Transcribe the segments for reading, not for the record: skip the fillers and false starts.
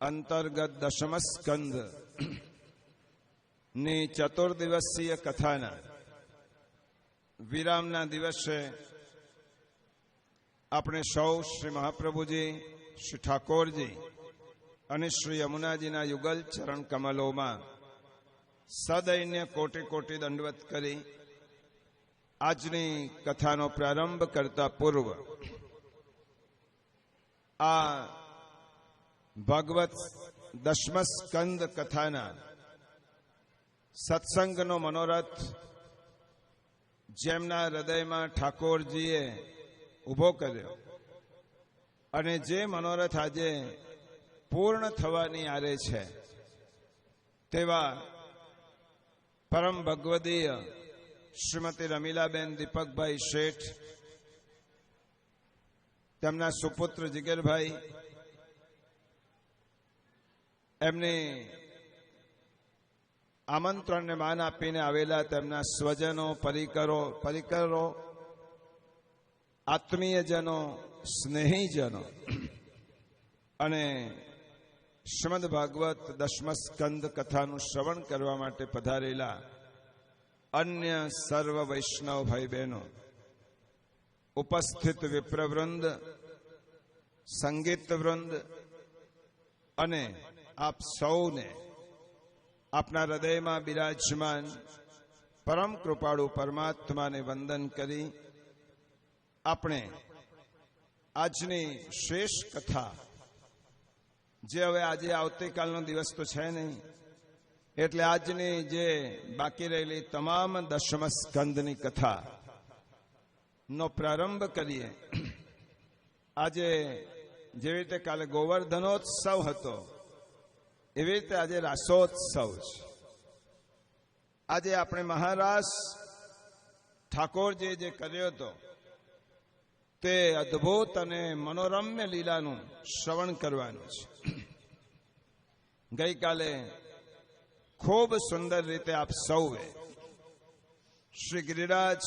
અંતર્ગત દશમ સ્કંદ ની ચતુર્દિવસીય કથાના વિરામના દિવસે આપણે સૌ શ્રી મહાપ્રભુજી, શ્રી ઠાકોરજી અને શ્રી યમુનાજીના યુગલ ચરણ કમલોમાં સદૈન્ય કોટી કોટી દંડવત કરી આજની કથાનો પ્રારંભ કરતા પૂર્વ આ ભાગવત દશમ સ્કંદ કથાના સત્સંગનો મનોરથ જેમના હૃદયમાં ઠાકોરજીએ ઊભો કર્યો અને જે મનોરથ આજે પૂર્ણ થવાની આરે છે તેવા પરમ ભગવદીય શ્રીમતી રમીલાબેન દીપકભાઈ શેઠ, તેમના સુપુત્ર જીગરભાઈ, એમની આમંત્રણને માન આપીને આવેલા તેમના સ્વજનો, પરિકરો, આત્મીયજનો, સ્નેહીજનો અને શ્રીમદ ભાગવત દશમ સ્કંદ કથાનું શ્રવણ કરવા માટે પધારેલા અન્ય સર્વ વૈષ્ણવ ભાઈ બહેનો, ઉપસ્થિત વિપ્રવૃંદ, સંગીત વૃંદ અને આપ સૌને આપના હૃદયમાં બિરાજમાન પરમ કૃપાળુ પરમાત્માને વંદન કરી આપણે આજની શ્રેષ્ઠ કથા, જે હવે આજે આવતીકાલનો દિવસ તો છે નહીં, એટલે આજની જે બાકી રહેલી તમામ દશમ સ્કંદની કથા નો પ્રારંભ કરીએ. આજે જેવી રીતે કાલે ગોવર્ધનોત્સવ હતો, એવી રીતે આજે રાસોત્સવ છે. આજે આપણે મહારાસ ઠાકોરજીએ જે કર્યો હતો તે અદ્ભુત અને મનોરમ્ય લીલાનું શ્રવણ કરવાનું છે. ગઈકાલે ખૂબ સુંદર રીતે આપ સૌએ શ્રી ગિરિરાજ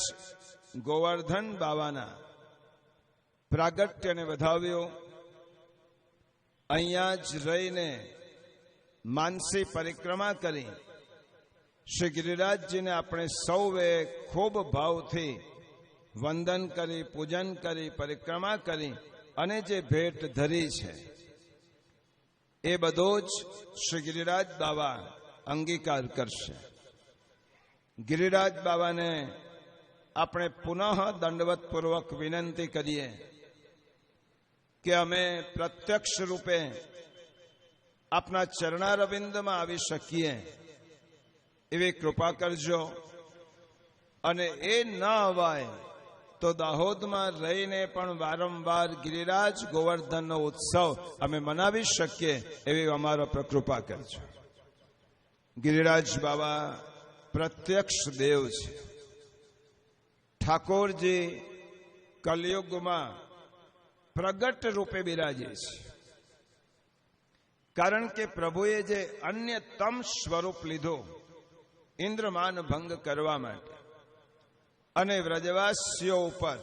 ગોવર્ધન બાવાના પ્રાગટ્યને વધાવ્યું. અહીંયા જ રહીને માનસી પરિક્રમા કરી શ્રી ગિરિરાજજીને આપણે સૌએ ખૂબ ભાવથી વંદન કરી, પૂજન કરી, પરિક્રમા કરી અને જે ભેટ ધરી છે એ બધો જ શ્રી ગિરિરાજ બાવા અંગીકાર કરશે. ગિરિરાજ બાવાને આપણે પુનઃ દંડવતપૂર્વક વિનંતી કરીએ કે અમે પ્રત્યક્ષ રૂપે આપના ચરણારવિંદમાં આવી શકીએ એવી કૃપા કરજો. અને એ ન અવાય તો દાહોદમાં રહીને પણ વારંવાર ગિરિરાજ ગોવર્ધનનો ઉત્સવ અમે મનાવી શકીએ એવી અમારો પર કૃપા કરજો. ગિરિરાજ બાબા પ્રત્યક્ષ દેવ છે. ઠાકોરજી કલયુગમાં પ્રગટ રૂપે બિરાજે છે, કારણ કે પ્રભુએ જે અન્યતમ સ્વરૂપ લીધું ઇન્દ્રમાન ભંગ કરવા માટે અને વ્રજવાસીઓ ઉપર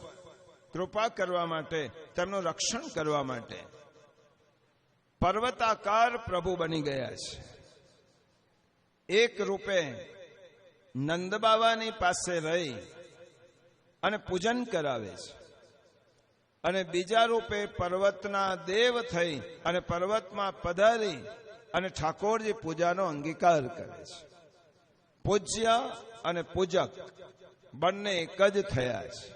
કૃપા કરવા માટે, તેમનું રક્ષણ કરવા માટે પર્વતાકાર પ્રભુ બની ગયા છે. એક રૂપે નંદબાવાની પાસે રહી અને પૂજન કરાવે છે અને બીજા રૂપે પર્વતના દેવ થઈ અને પર્વતમાં પધારી અને ઠાકોરજી પૂજાનો અંગીકાર કરે છે. પૂજ્ય અને પૂજક બંને એક જ થયા છે.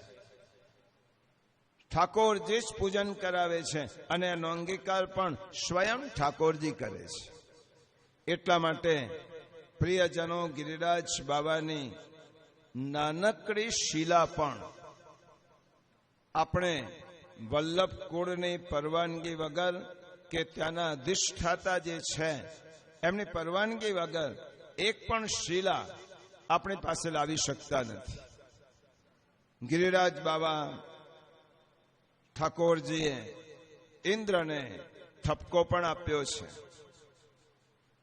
ઠાકોરજી જ પૂજન કરાવે છે અને એનો અંગીકાર પણ સ્વયં ઠાકોરજી કરે છે. એટલા માટે પ્રિયજનો ગિરિરાજ બાબાની નાનકડી શિલા પણ આપણે વલ્લભ કુળની પરવાનગી વગર કે ત્યાંના અધિષ્ઠાતા જે છે એમની પરવાનગી વગર એક પણ શિલા આપણી પાસે લાવી શકતા નથી. ગિરિરાજ બાબા ઠાકોરજીએ ઇન્દ્રને ઠપકો પણ આપ્યો છે.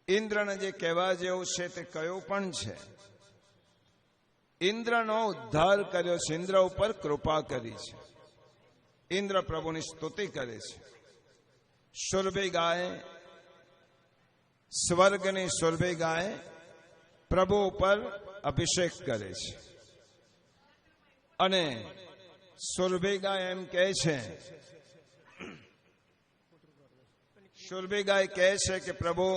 ઇન્દ્રને જે કહેવા જેવું છે તે કયું પણ છે. ઇન્દ્રનો ઉદ્ધાર કર્યો છે, ઇન્દ્ર ઉપર કૃપા કરી છે. ઇન્દ્ર પ્રભુની સ્તુતિ કરે છે. સુરભી ગાય સ્વર્ગની સુરભી ગાય પ્રભુ ઉપર અભિષેક કરે છે અને સુરભી ગાય એમ કહે છે, સુરભી ગાય કહે છે કે પ્રભુ,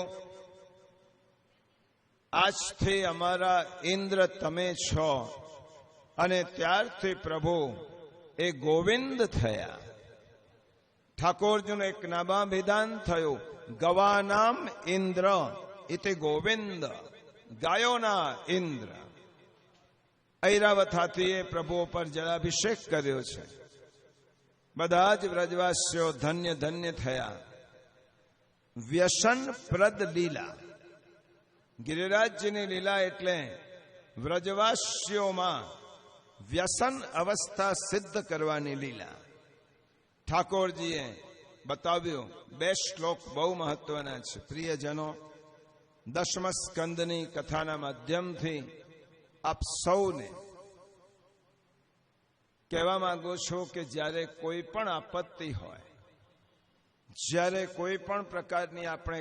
આજથી અમારા ઇન્દ્ર તમે છો. અને ત્યારથી પ્રભુ એ ગોવિંદ થયા. ઠાકોરજીનું એક નામાભિધાન થયું, ગવાનામ ઇન્દ્ર ઇતિ ગોવિંદ, ગાયોના ઇન્દ્ર. ઐરાવતાથી એ પ્રભુ પર જળાભિષેક કર્યો છે. બધા જ વ્રજવાસીઓ ધન્ય ધન્ય થયા. વ્યસન પ્રદ લીલા, ગિરિરાજજીની લીલા એટલે વ્રજવાસીઓમાં વ્યસન અવસ્થા સિદ્ધ કરવાની લીલા. ઠાકોરજીએ બતાવ્યું. 2 શ્લોક બહુ મહત્વના છે. પ્રિયજનો, દશમ સ્કંદની કથાના માધ્યમથી આપ સૌને કહેવા માંગુ છું કે જ્યારે કોઈ પણ આપત્તિ હોય, જ્યારે કોઈ પણ પ્રકારની આપણે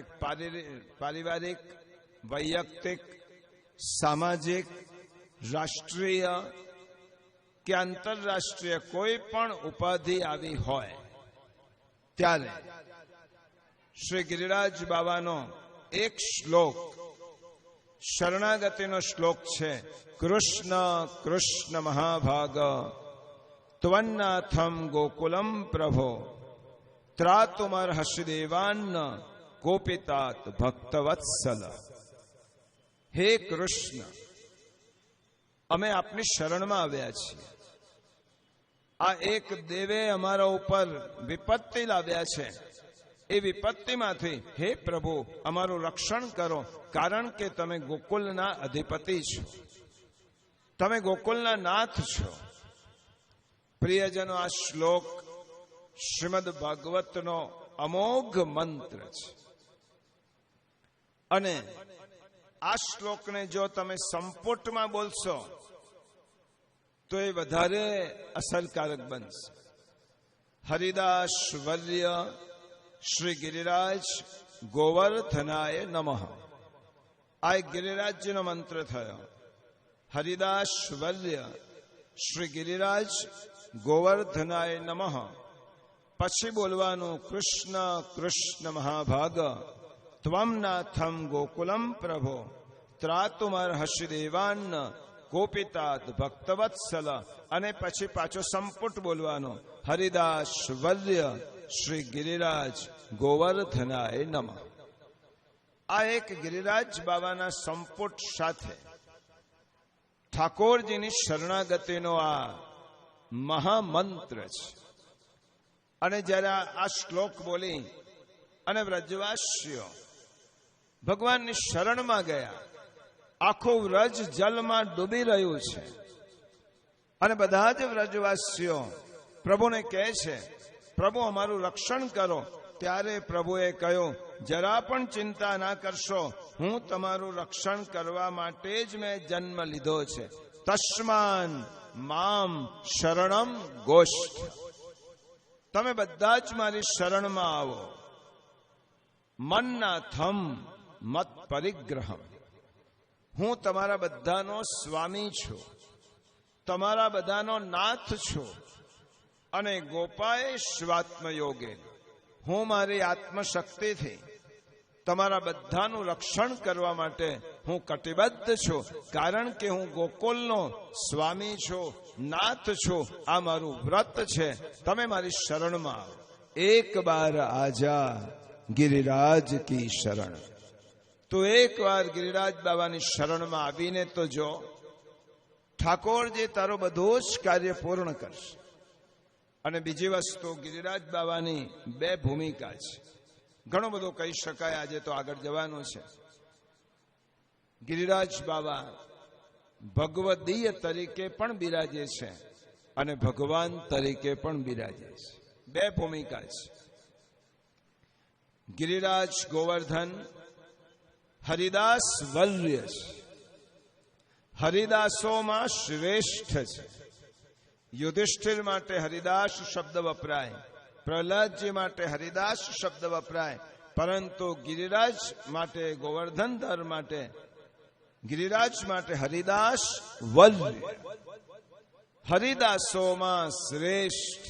પારિવારિક, વૈયક્તિક, સામાજિક, રાષ્ટ્રીય કે આંતરરાષ્ટ્રીય કોઈ પણ ઉપાધિ આવી હોય, ત્યારે શ્રી ગિરિરાજ બાબાનો એક શ્લોક, શરણાગતિનો શ્લોક છે. કૃષ્ણ કૃષ્ણ મહાભાગ ત્વન્નાથમ ગોકુલમ પ્રભો ત્રાતુમર્હસि દેવાન્ન કોપિતાત ભક્તવત્સલ. હે કૃષ્ણ, અમે આપની શરણમાં આવ્યા છીએ. આ એક દેવે અમારા ઉપર વિપત્તિ લાવ્યા છે. એ વિપત્તિમાંથી હે પ્રભુ અમારું રક્ષણ કરો, કારણ કે તમે ગોકુલના અધિપતિ છો, તમે ગોકુલના નાથ છો. પ્રિયજનો, આ શ્લોક શ્રીમદ ભાગવતનો અમોઘ મંત્ર છે. અને આ શ્લોકને જો તમે સંપુટમાં બોલશો તો એ વધારે અસરકારક બનશે. હરિદાસ વર્ય શ્રી ગિરિરાજ ગોવર્ધનાય નમઃ. આ એક ગિરિરાજજીનો મંત્ર થયો. હરિદાસ વર્ય શ્રી ગિરિરાજ ગોવર્ધનાય નમઃ. પછી બોલવાનું કૃષ્ણ કૃષ્ણ મહાભાગ ત્વમ નાથમ ગોકુલમ પ્રભો ત્રાતુમર્હસि દેવાન્ન કોપિતાત ભક્તવત્સલ. અને પછી પાછો સંપુટ બોલવાનો હરિદાસ વર્ય શ્રી ગિરિરાજ ગોવર્ધનાય નમઃ. આ એક ગિરિરાજ બાબાના સંપુટ સાથે ઠાકોરજીની શરણાગતિનો આ મહામંત્ર છે. અને જ્યારે આ શ્લોક બોલી અને વ્રજવાસીઓ ભગવાનની શરણમાં ગયા, આખું વ્રજ જલમાં ડૂબી રહ્યું છે. અને બધા જ વ્રજવાસીઓ પ્રભુને કહે છે, પ્રભુ અમારું રક્ષણ કરો. ત્યારે પ્રભુએ કહ્યું, જરા પણ ચિંતા ના કરશો, હું તમારું રક્ષણ કરવા માટે જ મેં જન્મ લીધો છે. તસ્માન મામ શરણમ ગોષ્ઠ. તમે બધા જ મારી શરણમાં આવો. મન્નાથમ મત પરિગ્રહમ. હું તમારા બધાનો સ્વામી છું, તમારા બધાનો નાથ છું. અને ગોપાએ સ્વાત્મયોગે, હું મારી આત્મશક્તિથી તમારા બધાનું રક્ષણ કરવા માટે હું કટિબદ્ધ છું. કારણ કે હું ગોકુલનો સ્વામી છું, નાથ છું. આ મારું વ્રત છે. તમે મારી શરણમાં આવો. એક બાર આજા ગિરિરાજ કી શરણ. તો એક વાર ગિરિરાજ બાબાની શરણમાં આવીને તો જો, ઠાકોરજી તારો બધું જ કાર્ય પૂર્ણ કરશે. અને બીજી વસ્તુ, ગિરિરાજ બાબાની 2 ભૂમિકા છે. ઘણું બધું કહી શકાય, આજે તો આગળ જવાનું છે. ગિરિરાજ બાબા ભગવદીય તરીકે પણ બિરાજે છે અને ભગવાન તરીકે પણ બિરાજે છે. 2 ભૂમિકા છે. ગિરિરાજ ગોવર્ધન હરિદાસ વર્ય છે. હરિદાસોમાં શ્રેષ્ઠ છે. યુધિષ્ઠિર માટે હરિદાસ શબ્દ વપરાય, પ્રહલાદજી માટે હરિદાસ શબ્દ વપરાય. પરંતુ ગિરિરાજ માટે, ગોવર્ધનધર માટે, ગિરિરાજ માટે હરિદાસ વલ્લ્ય, હરિદાસોમાં શ્રેષ્ઠ.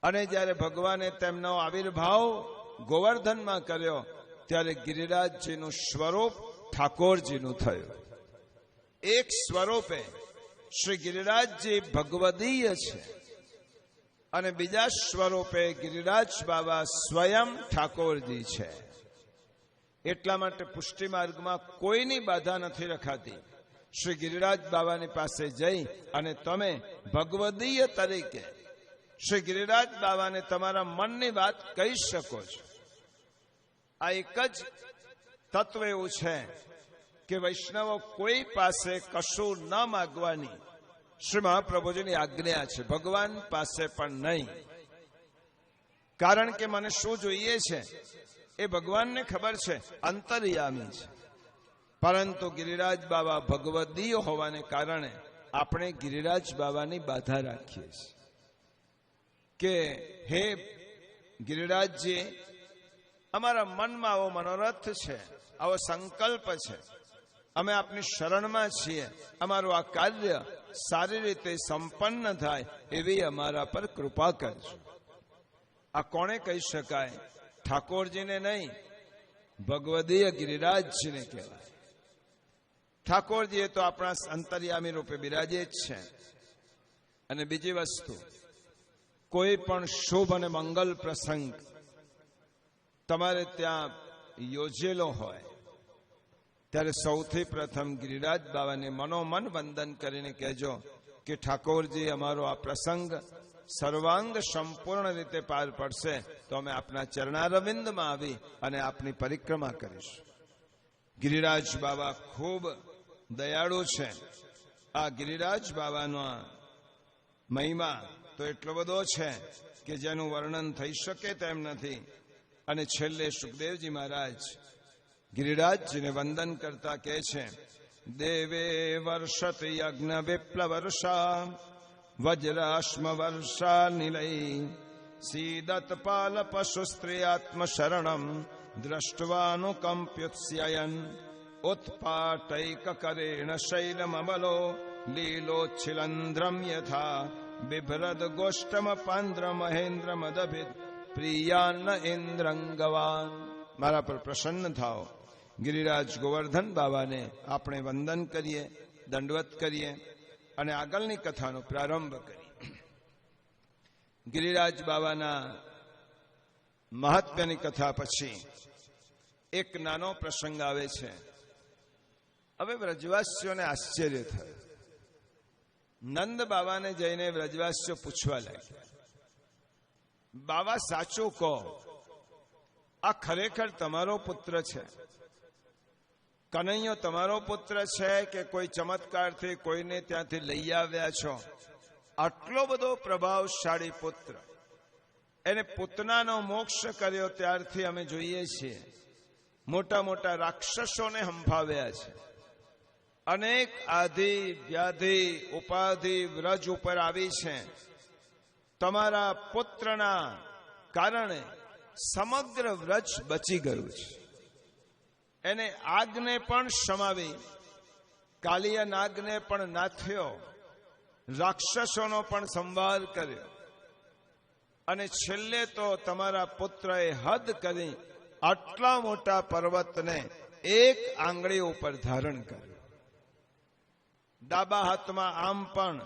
અને જ્યારે ભગવાને તેમનો આવિર્ભાવ ગોવર્ધનમાં કર્યો ત્યારે ગિરિરાજજીનું સ્વરૂપ ઠાકોરજીનું થયું. એક સ્વરૂપે શ્રી ગિરિરાજજી ભગવદીય છે અને બીજા સ્વરૂપે ગિરિરાજ બાબા સ્વયં ઠાકોરજી છે. એટલા માટે પુષ્ટિ માર્ગમાં કોઈની બાધા નથી રખાતી. શ્રી ગિરિરાજ બાબાની પાસે જઈ અને તમે ભગવદીય તરીકે શ્રી ગિરિરાજ બાબાને તમારા મનની વાત કહી શકો છો. આ એક જ તત્વ એવું છે કે વૈષ્ણવો કોઈ પાસે કશું ન માગવાની શ્રી મહાપ્રભુજીની આજ્ઞા છે, ભગવાન પાસે પણ નહીં. કારણ કે મને શું જોઈએ છે એ ભગવાનને ખબર છે, અંતર્યામી છે. પરંતુ ગિરિરાજ બાબા ભગવદીય હોવાને કારણે આપણે ગિરિરાજ બાબાની બાધા રાખીએ છીએ કે હે ગિરિરાજજી, અમારા મનમાં આવો મનોરથ છે, આવો સંકલ્પ છે, અમે આપની શરણમાં છીએ, અમારું આ કાર્ય સારી રીતે સંપન્ન થાય એવી અમારા પર કૃપા કરજો. આ કોણે કહી શકાય? ઠાકોરજીને નહીં, ભગવદીય ગિરિરાજજીને કહેવાય. ઠાકોરજી એ તો આપણા અંતર્યામી રૂપે બિરાજે જ છે. અને બીજી વસ્તુ, કોઈ પણ શુભ અને મંગલ પ્રસંગ તમારે ત્યાં યોજેલો હોય ત્યારે સૌથી પ્રથમ ગિરિરાજ બાબાને મનોમન વંદન કરીને કહેજો કે ઠાકોરજી, અમારો આ પ્રસંગ સર્વાંગ સંપૂર્ણ રીતે પાર પડશે તો અમે આપના ચરણારવિંદમાં આવી અને આપની પરિક્રમા કરીશું. ગિરિરાજ બાબા ખૂબ દયાળુ છે. આ ગિરિરાજ બાબાનો મહિમા તો એટલો બધો છે કે જેનું વર્ણન થઈ શકે તેમ નથી. અને છેલ્લે સુખદેવજી મહારાજ ગિરિરાજજીને વંદન કરતા કહે છે, દેવે વર્ષત યજ્ઞ વિપ્લવ વર્ષા વજ્રાશ્મ વર્ષા નિલય સીદત પાલ પશુ સ્ત્રીયાત્મ શરણમ દ્રષ્ટવાનુકંપ્યુત્સ્યયન ઉત્પાટૈક કરેણ શૈલમલો લીલોચ્છિલંધ્રમ યથા બિભ્રદ ગોષ્ઠમ પાંદ્ર મહેન્દ્ર મદભિદ પ્રિયાન ઇન્દ્રંગવાન. મારા પર પ્રસન્ન થાઓ. ગિરિરાજ ગોવર્ધન બાબાને આપણે વંદન કરીએ, દંડવત કરીએ અને આગળની કથાનો પ્રારંભ કરીએ. ગિરિરાજ બાબાના મહાત્મ્યની કથા પછી એક નાનો પ્રસંગ આવે છે. હવે વ્રજવાસીઓને આશ્ચર્ય થયું. નંદ બાબાને જઈને વ્રજવાસીઓ પૂછવા લાગ્યા, બાબા સાચું કહો, આ ખરેખર તમારો પુત્ર છે? કનૈયો તમારો પુત્ર છે કે કોઈ ચમત્કારથી કોઈને ત્યાંથી લઈ આવ્યા છો? આટલો બધો પ્રભાવશાળી પુત્ર, એને પૂતનાનો મોક્ષ કર્યો ત્યારથી અમે જોઈએ છીએ મોટા મોટા રાક્ષસોને હંફાવ્યા છે. અનેક આધિ વ્યાધિ ઉપાધિ વ્રજ ઉપર આવી છે. તમારા પુત્રના કારણે સમગ્ર વ્રજ બચી ગયું છે. એને આગને પણ શમાવી, કાલિય નાગને પણ નાથ્યો, રાક્ષસોનો પણ સંહાર કર્યો અને છેલ્લે તો તમારા પુત્રએ હદ કરી આટલા મોટા પર્વતને એક આંગળી ઉપર ધારણ કર્યો. ડાબા હાથમાં આમ પણ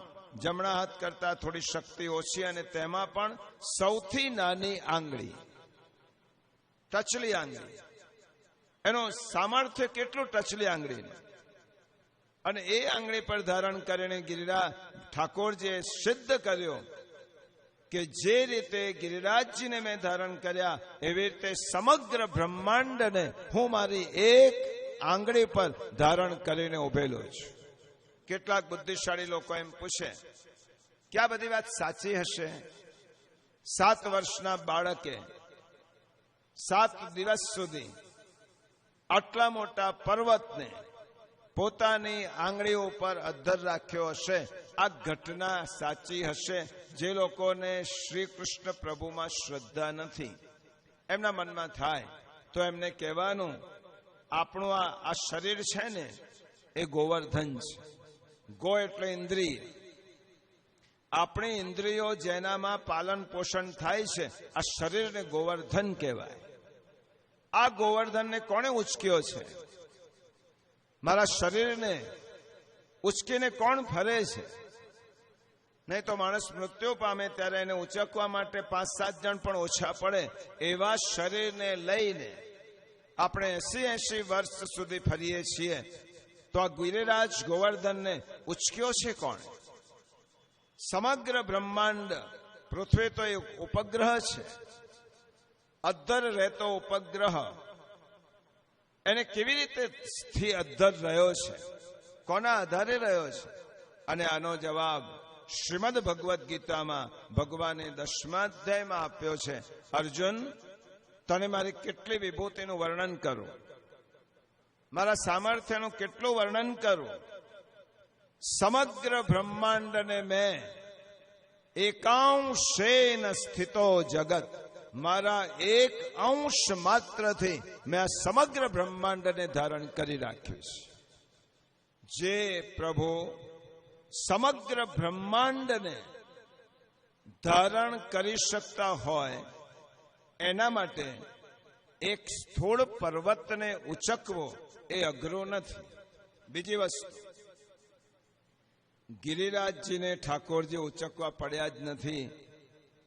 જમણા હાથ કરતા થોડી શક્તિ ઓછી અને તેમાં પણ સૌથી નાની આંગળી, ટચલી આંગળી. એનો સામર્થ્ય કેટલું ટચલી આંગળી. અને એ આંગળી પર ધારણ કરીને ગિરિરાજ ઠાકોરજીએ સિદ્ધ કર્યો કે જે રીતે ગિરિરાજજીને મેં ધારણ કર્યા એવી રીતે સમગ્ર બ્રહ્માંડને હું મારી એક આંગળી પર ધારણ કરીને ઉભેલો છું. કેટલાક બુદ્ધિશાળી લોકો એમ પૂછે કે આ બધી વાત સાચી હશે? 7 વર્ષના બાળકે 7 દિવસ સુધી આટલા મોટા પર્વતને પોતાની આંગળીઓ પર અધ્ધર રાખ્યો હશે? આ ઘટના સાચી હશે? જે લોકોને શ્રી કૃષ્ણ પ્રભુમાં શ્રદ્ધા નથી એમના મનમાં થાય તો એમને કહેવાનું, આપણું આ શરીર છે ને એ ગોવર્ધન છે. ગો એટલે ઇન્દ્રિય. આપણી ઇન્દ્રિયો જેનામાં પાલન પોષણ થાય છે, આ શરીરને ગોવર્ધન કહેવાય. આ ગોવર્ધનને કોણે ઉચક્યો છે? મારા શરીરને ઉચકીને કોણ ફરે છે? નહીં તો માણસ મૃત્યુ પામે ત્યારે એને ઉચકવા માટે 5-7 જણ પણ ઓછા પડે. એવા શરીરને લઈને આપણે 80 વર્ષ સુધી ફરીએ છીએ. તો આ ગિરિરાજ ગોવર્ધનને ઉચક્યો છે કોણ? સમગ્ર બ્રહ્માંડ. પૃથ્વી તો એક ઉપગ્રહ છે, અધ્ધર રહેતો ઉપગ્રહ. એને કેવી રીતે અધ્ધર રહ્યો છે? કોના આધારે રહ્યો છે? અને આનો જવાબ શ્રીમદ ભગવદ્ ગીતામાં ભગવાને 10મા અધ્યાયમાં આપ્યો છે. અર્જુન, તને મારી કેટલી વિભૂતિનું વર્ણન કરું, મારા સામર્થ્યનું કેટલું વર્ણન કરું? સમગ્ર બ્રહ્માંડને મેં એકાંશેન સ્થિતો જગત, મારા એક અંશ માત્રથી મેં આ સમગ્ર બ્રહ્માંડને ધારણ કરી રાખ્યું છે. જે પ્રભુ સમગ્ર બ્રહ્માંડને ધારણ કરી શકતા હોય, એના માટે એક સ્થૂળ પર્વતને ઉચકવો એ અઘરો નથી. બીજી વસ્તુ, ગિરિરાજજીને ઠાકોરજી ઉચકવા પડ્યા જ નથી.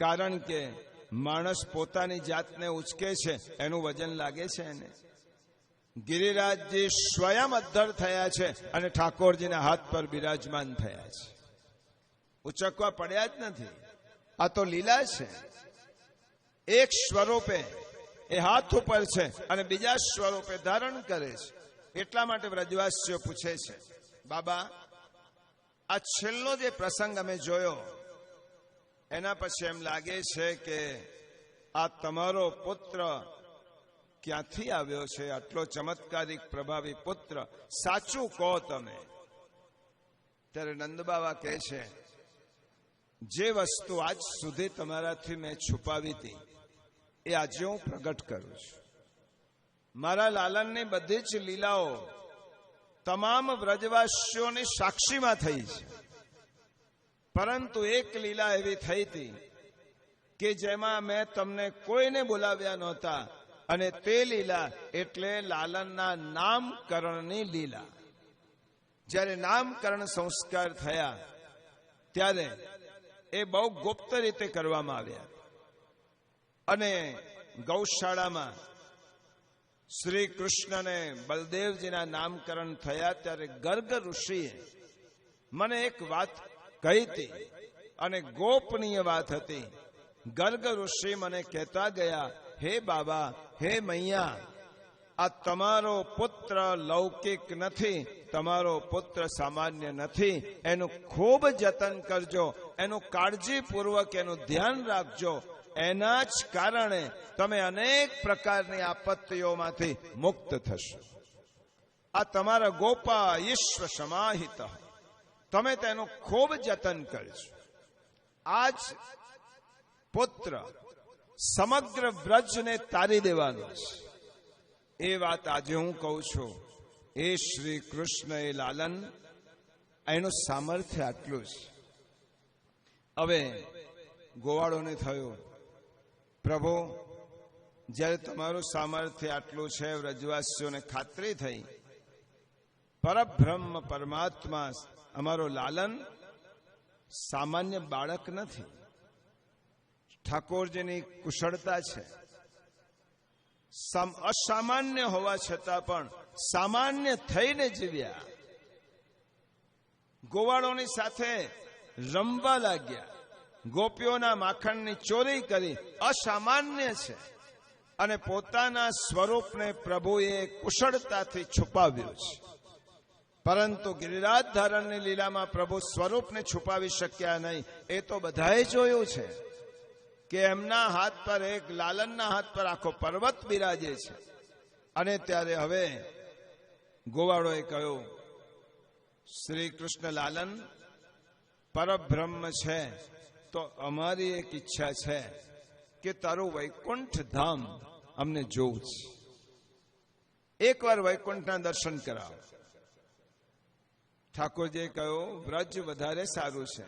કારણ કે માણસ પોતાની જાતને ઉચકે છે, એનું વજન લાગે છે એને. ગિરિરાજજી સ્વયં અધ્ધર થયા છે અને ઠાકોરજીના હાથ પર બિરાજમાન થયા છે. ઉચકવા પડ્યા જ નથી. આ તો લીલા છે. એક સ્વરૂપે એ હાથ ઉપર છે અને બીજા સ્વરૂપે ધારણ કરે છે. એટલા માટે વ્રજવાસીઓ પૂછે છે, બાબા, આ છેલ્લો જે પ્રસંગ અમે જોયો, એના પછી એમ લાગે છે કે આ તમારો પુત્ર ક્યાંથી આવ્યો છે? આટલો ચમત્કારિક પ્રભાવી પુત્ર, સાચું કહો તમે. ત્યારે નંદબાવા કહે છે, જે વસ્તુ આજ સુધી તમારાથી મેં છુપાવી હતી એ આજે હું પ્રગટ કરું છું. મારા લાલનની બધી જ લીલાઓ તમામ વ્રજવાસીઓની સાક્ષીમાં થઈ છે. પરંતુ એક લીલા એવી થઈ હતી કે જેમાં મેં તમને કોઈને બોલાવ્યા નહોતા, અને તે લીલા એટલે લાલનના નામકરણની લીલા. જ્યારે નામકરણ સંસ્કાર થયા ત્યારે એ બહુ ગુપ્ત રીતે કરવામાં આવ્યા. અને ગૌશાળામાં શ્રી કૃષ્ણને બલદેવજીના નામકરણ થયા ત્યારે ગર્ગ ઋષિએ મને એક વાત કહી હતી, અને ગોપનીય વાત હતી. ગર્ગ ઋષિ મને કહેતા ગયા, હે બાબા, હે મૈયા, આ તમારો પુત્ર લૌકિક નથી, તમારો પુત્ર સામાન્ય નથી. એનું ખૂબ જતન કરજો, એનું કાળજીપૂર્વક એનું ધ્યાન રાખજો. એના જ કારણે તમે અનેક પ્રકારની આપત્તિઓમાંથી મુક્ત થશો. આ તમારા ગોપા ઈશ્વ સમાહિત, તમે તેનું ખૂબ જતન કરજો. આજ પુત્ર સમગ્ર વ્રજને તારી દેવાનો છે. એ વાત આજે હું કહું છું. એ શ્રી કૃષ્ણ, એ લાલન, એનું સામર્થ્ય આટલું છે. હવે ગોવાળોને થયું, પ્રભુ, જ્યારે તમારું સામર્થ્ય આટલું છે, વ્રજવાસીઓને ખાતરી થઈ, પરબ્રહ્મ પરમાત્મા અમારો લાલન સામાન્ય બાળક નથી. ઠાકોરજીની કુશળતા છે. અસામાન્ય હોવા છતાં પણ સામાન્ય થઈને જીવ્યા. ગોવાળોની સાથે રમવા લાગ્યા, ગોપીઓના માખણની ચોરી કરી. અસામાન્ય છે. અને પોતાના સ્વરૂપને પ્રભુએ કુશળતાથી છુપાવ્યું છે. પરંતુ ગિરિરાજ ધારણની લીલામાં પ્રભુ સ્વરૂપને છુપાવી શક્યા નહીં. એ તો બધાએ જોયું છે કે એમના હાથ પર, એક લાલનના હાથ પર આખો પર્વત બિરાજે છે. અને ત્યારે હવે ગોવાળોએ કહ્યું, શ્રી કૃષ્ણ લાલન પરબ્રહ્મ છે, તો અમારી એક ઈચ્છા છે કે તારું વૈકુંઠ ધામ અમને જોવું છે. એકવાર વૈકુંઠના દર્શન કરાવો. ઠાકોરજીએ કહ્યું, વ્રજ વધારે સારું છે,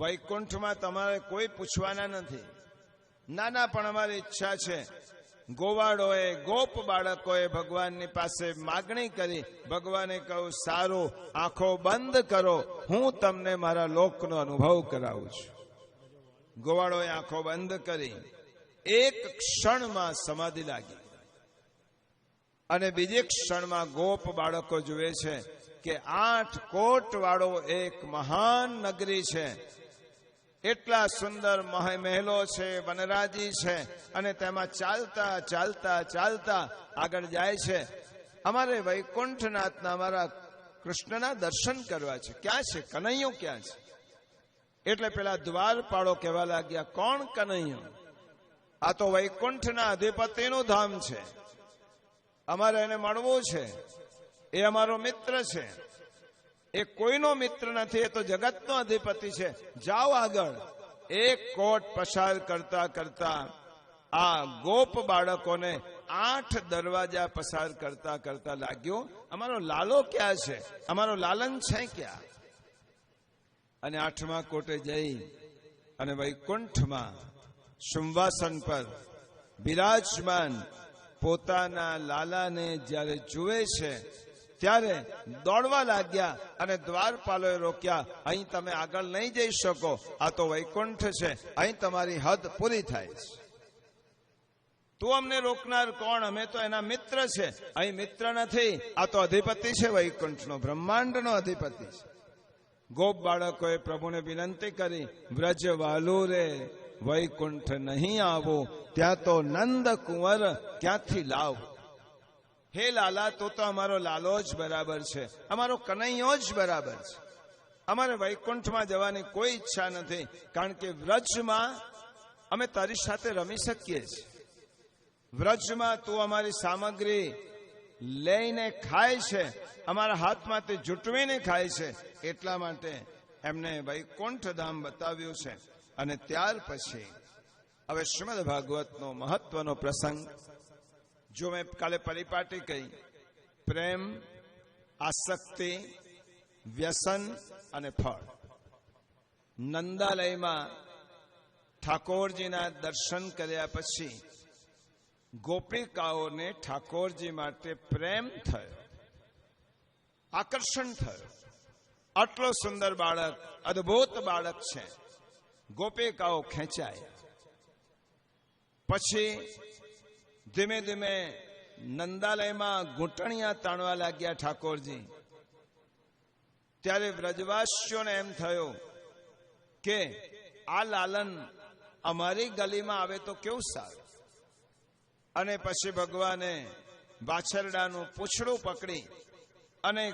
વૈકુંઠમાં તમારે કોઈ પૂછવાના નથી. નાના પણ અમારી ઈચ્છા છે. ગોવાળોએ, ગોપ બાળકોએ ભગવાનની પાસે માગણી કરી. ભગવાને કહ્યું, સારું, આંખો બંધ કરો, હું તમને મારા લોકનો અનુભવ કરાવું છું. ગોવાળોએ આંખો બંધ કરી. એક ક્ષણમાં સમાધિ લાગી અને બીજી ક્ષણમાં ગોપ બાળકો જુએ છે કે 8 કોટ વાળો એક મહાન નગરી છે. એટલા સુંદર મહેલો છે, વનરાજી છે, અને તેમાં ચાલતા ચાલતા ચાલતા આગળ જાય છે. અમારે વૈકુંઠનાથના, અમારા કૃષ્ણના દર્શન કરવા છે. ક્યાં છે કનૈયો, ક્યાં છે? એટલે પેલા દ્વારપાળો કહેવા લાગ્યા, કોણ કનૈયો? આ તો વૈકુંઠના અધિપતિનું ધામ છે, અમારે એને મળવું છે. એ અમારો મિત્ર છે. એ કોઈનો મિત્ર નથી, એ તો જગતનો અધિપતિ છે. જાઓ આગળ. એક કોટ પસાર કરતા કરતા આ ગોપ બાળકોને 8 દરવાજા પસાર કરતા કરતા લાગ્યો, અમારો લાલો ક્યાં છે? અમારો લાલન છે ક્યાં? અને 8મા કોટે જઈ અને વૈકુંઠમાં સિંહાસન પર બિરાજમાન પોતાના લાલાને જ્યારે જુએ છે ત્યારે દોડવા લાગ્યા અને દ્વારપાલોએ રોક્યા. અહીં તમે આગળ નહીં જઈ શકો, આ તો વૈકુંઠ છે, અહીં તમારી હદ પૂરી થાય છે. તું અમને રોકનાર કોણ? અમે તો એના મિત્ર છે. અહીં મિત્ર નથી, આ તો અધિપતિ છે વૈકુંઠનો, બ્રહ્માંડનો અધિપતિ છે. ગોપ બાળકોએ પ્રભુને વિનંતી કરી, વ્રજ વાલુ રે વૈકુંઠ નહીં આવો, ત્યાં તો નંદ કુંવર ક્યાંથી લાવ. હે લાલા, તો અમારો લાલો જ બરાબર છે, અમારો કનૈયો જ બરાબર છે. અમારે વૈકુંઠમાં જવાની કોઈ ઈચ્છા નથી, કારણ કે વ્રજમાં અમે તારી સાથે રમી શકીએ છીએ. વ્રજમાં તું અમારી સામગ્રી લઈને ખાય છે, અમારા હાથમાંથી જૂટવીને ખાય છે. એટલા માટે એમને વૈકુંઠ ધામ બતાવ્યું છે. અને ત્યાર પછી હવે શ્રીમદ ભાગવતનો મહત્વનો પ્રસંગ, જો મેં કાલે પરિપાટી કહી, પ્રેમ, આસક્તિ, વ્યસન અને ફળ. નંદાલયમાં ઠાકોરજીના દર્શન કર્યા પછી ગોપિકાઓને ઠાકોરજી માટે પ્રેમ થયો, આકર્ષણ થયું. આટલો સુંદર બાળક, અદ્ભુત બાળક છે. ગોપિકાઓ ખેંચાય. પછી ધીમે ધીમે નંદાલયમાં ઘૂંટણિયા તાણવા લાગ્યા ઠાકોરજી. ત્યારે વ્રજવાસીઓને એમ થયું કે આ લાલન અમારી ગલીમાં આવે તો કેવું સારું. અને પછી ભગવાને વાછરડાનું પૂંછડું પકડી અને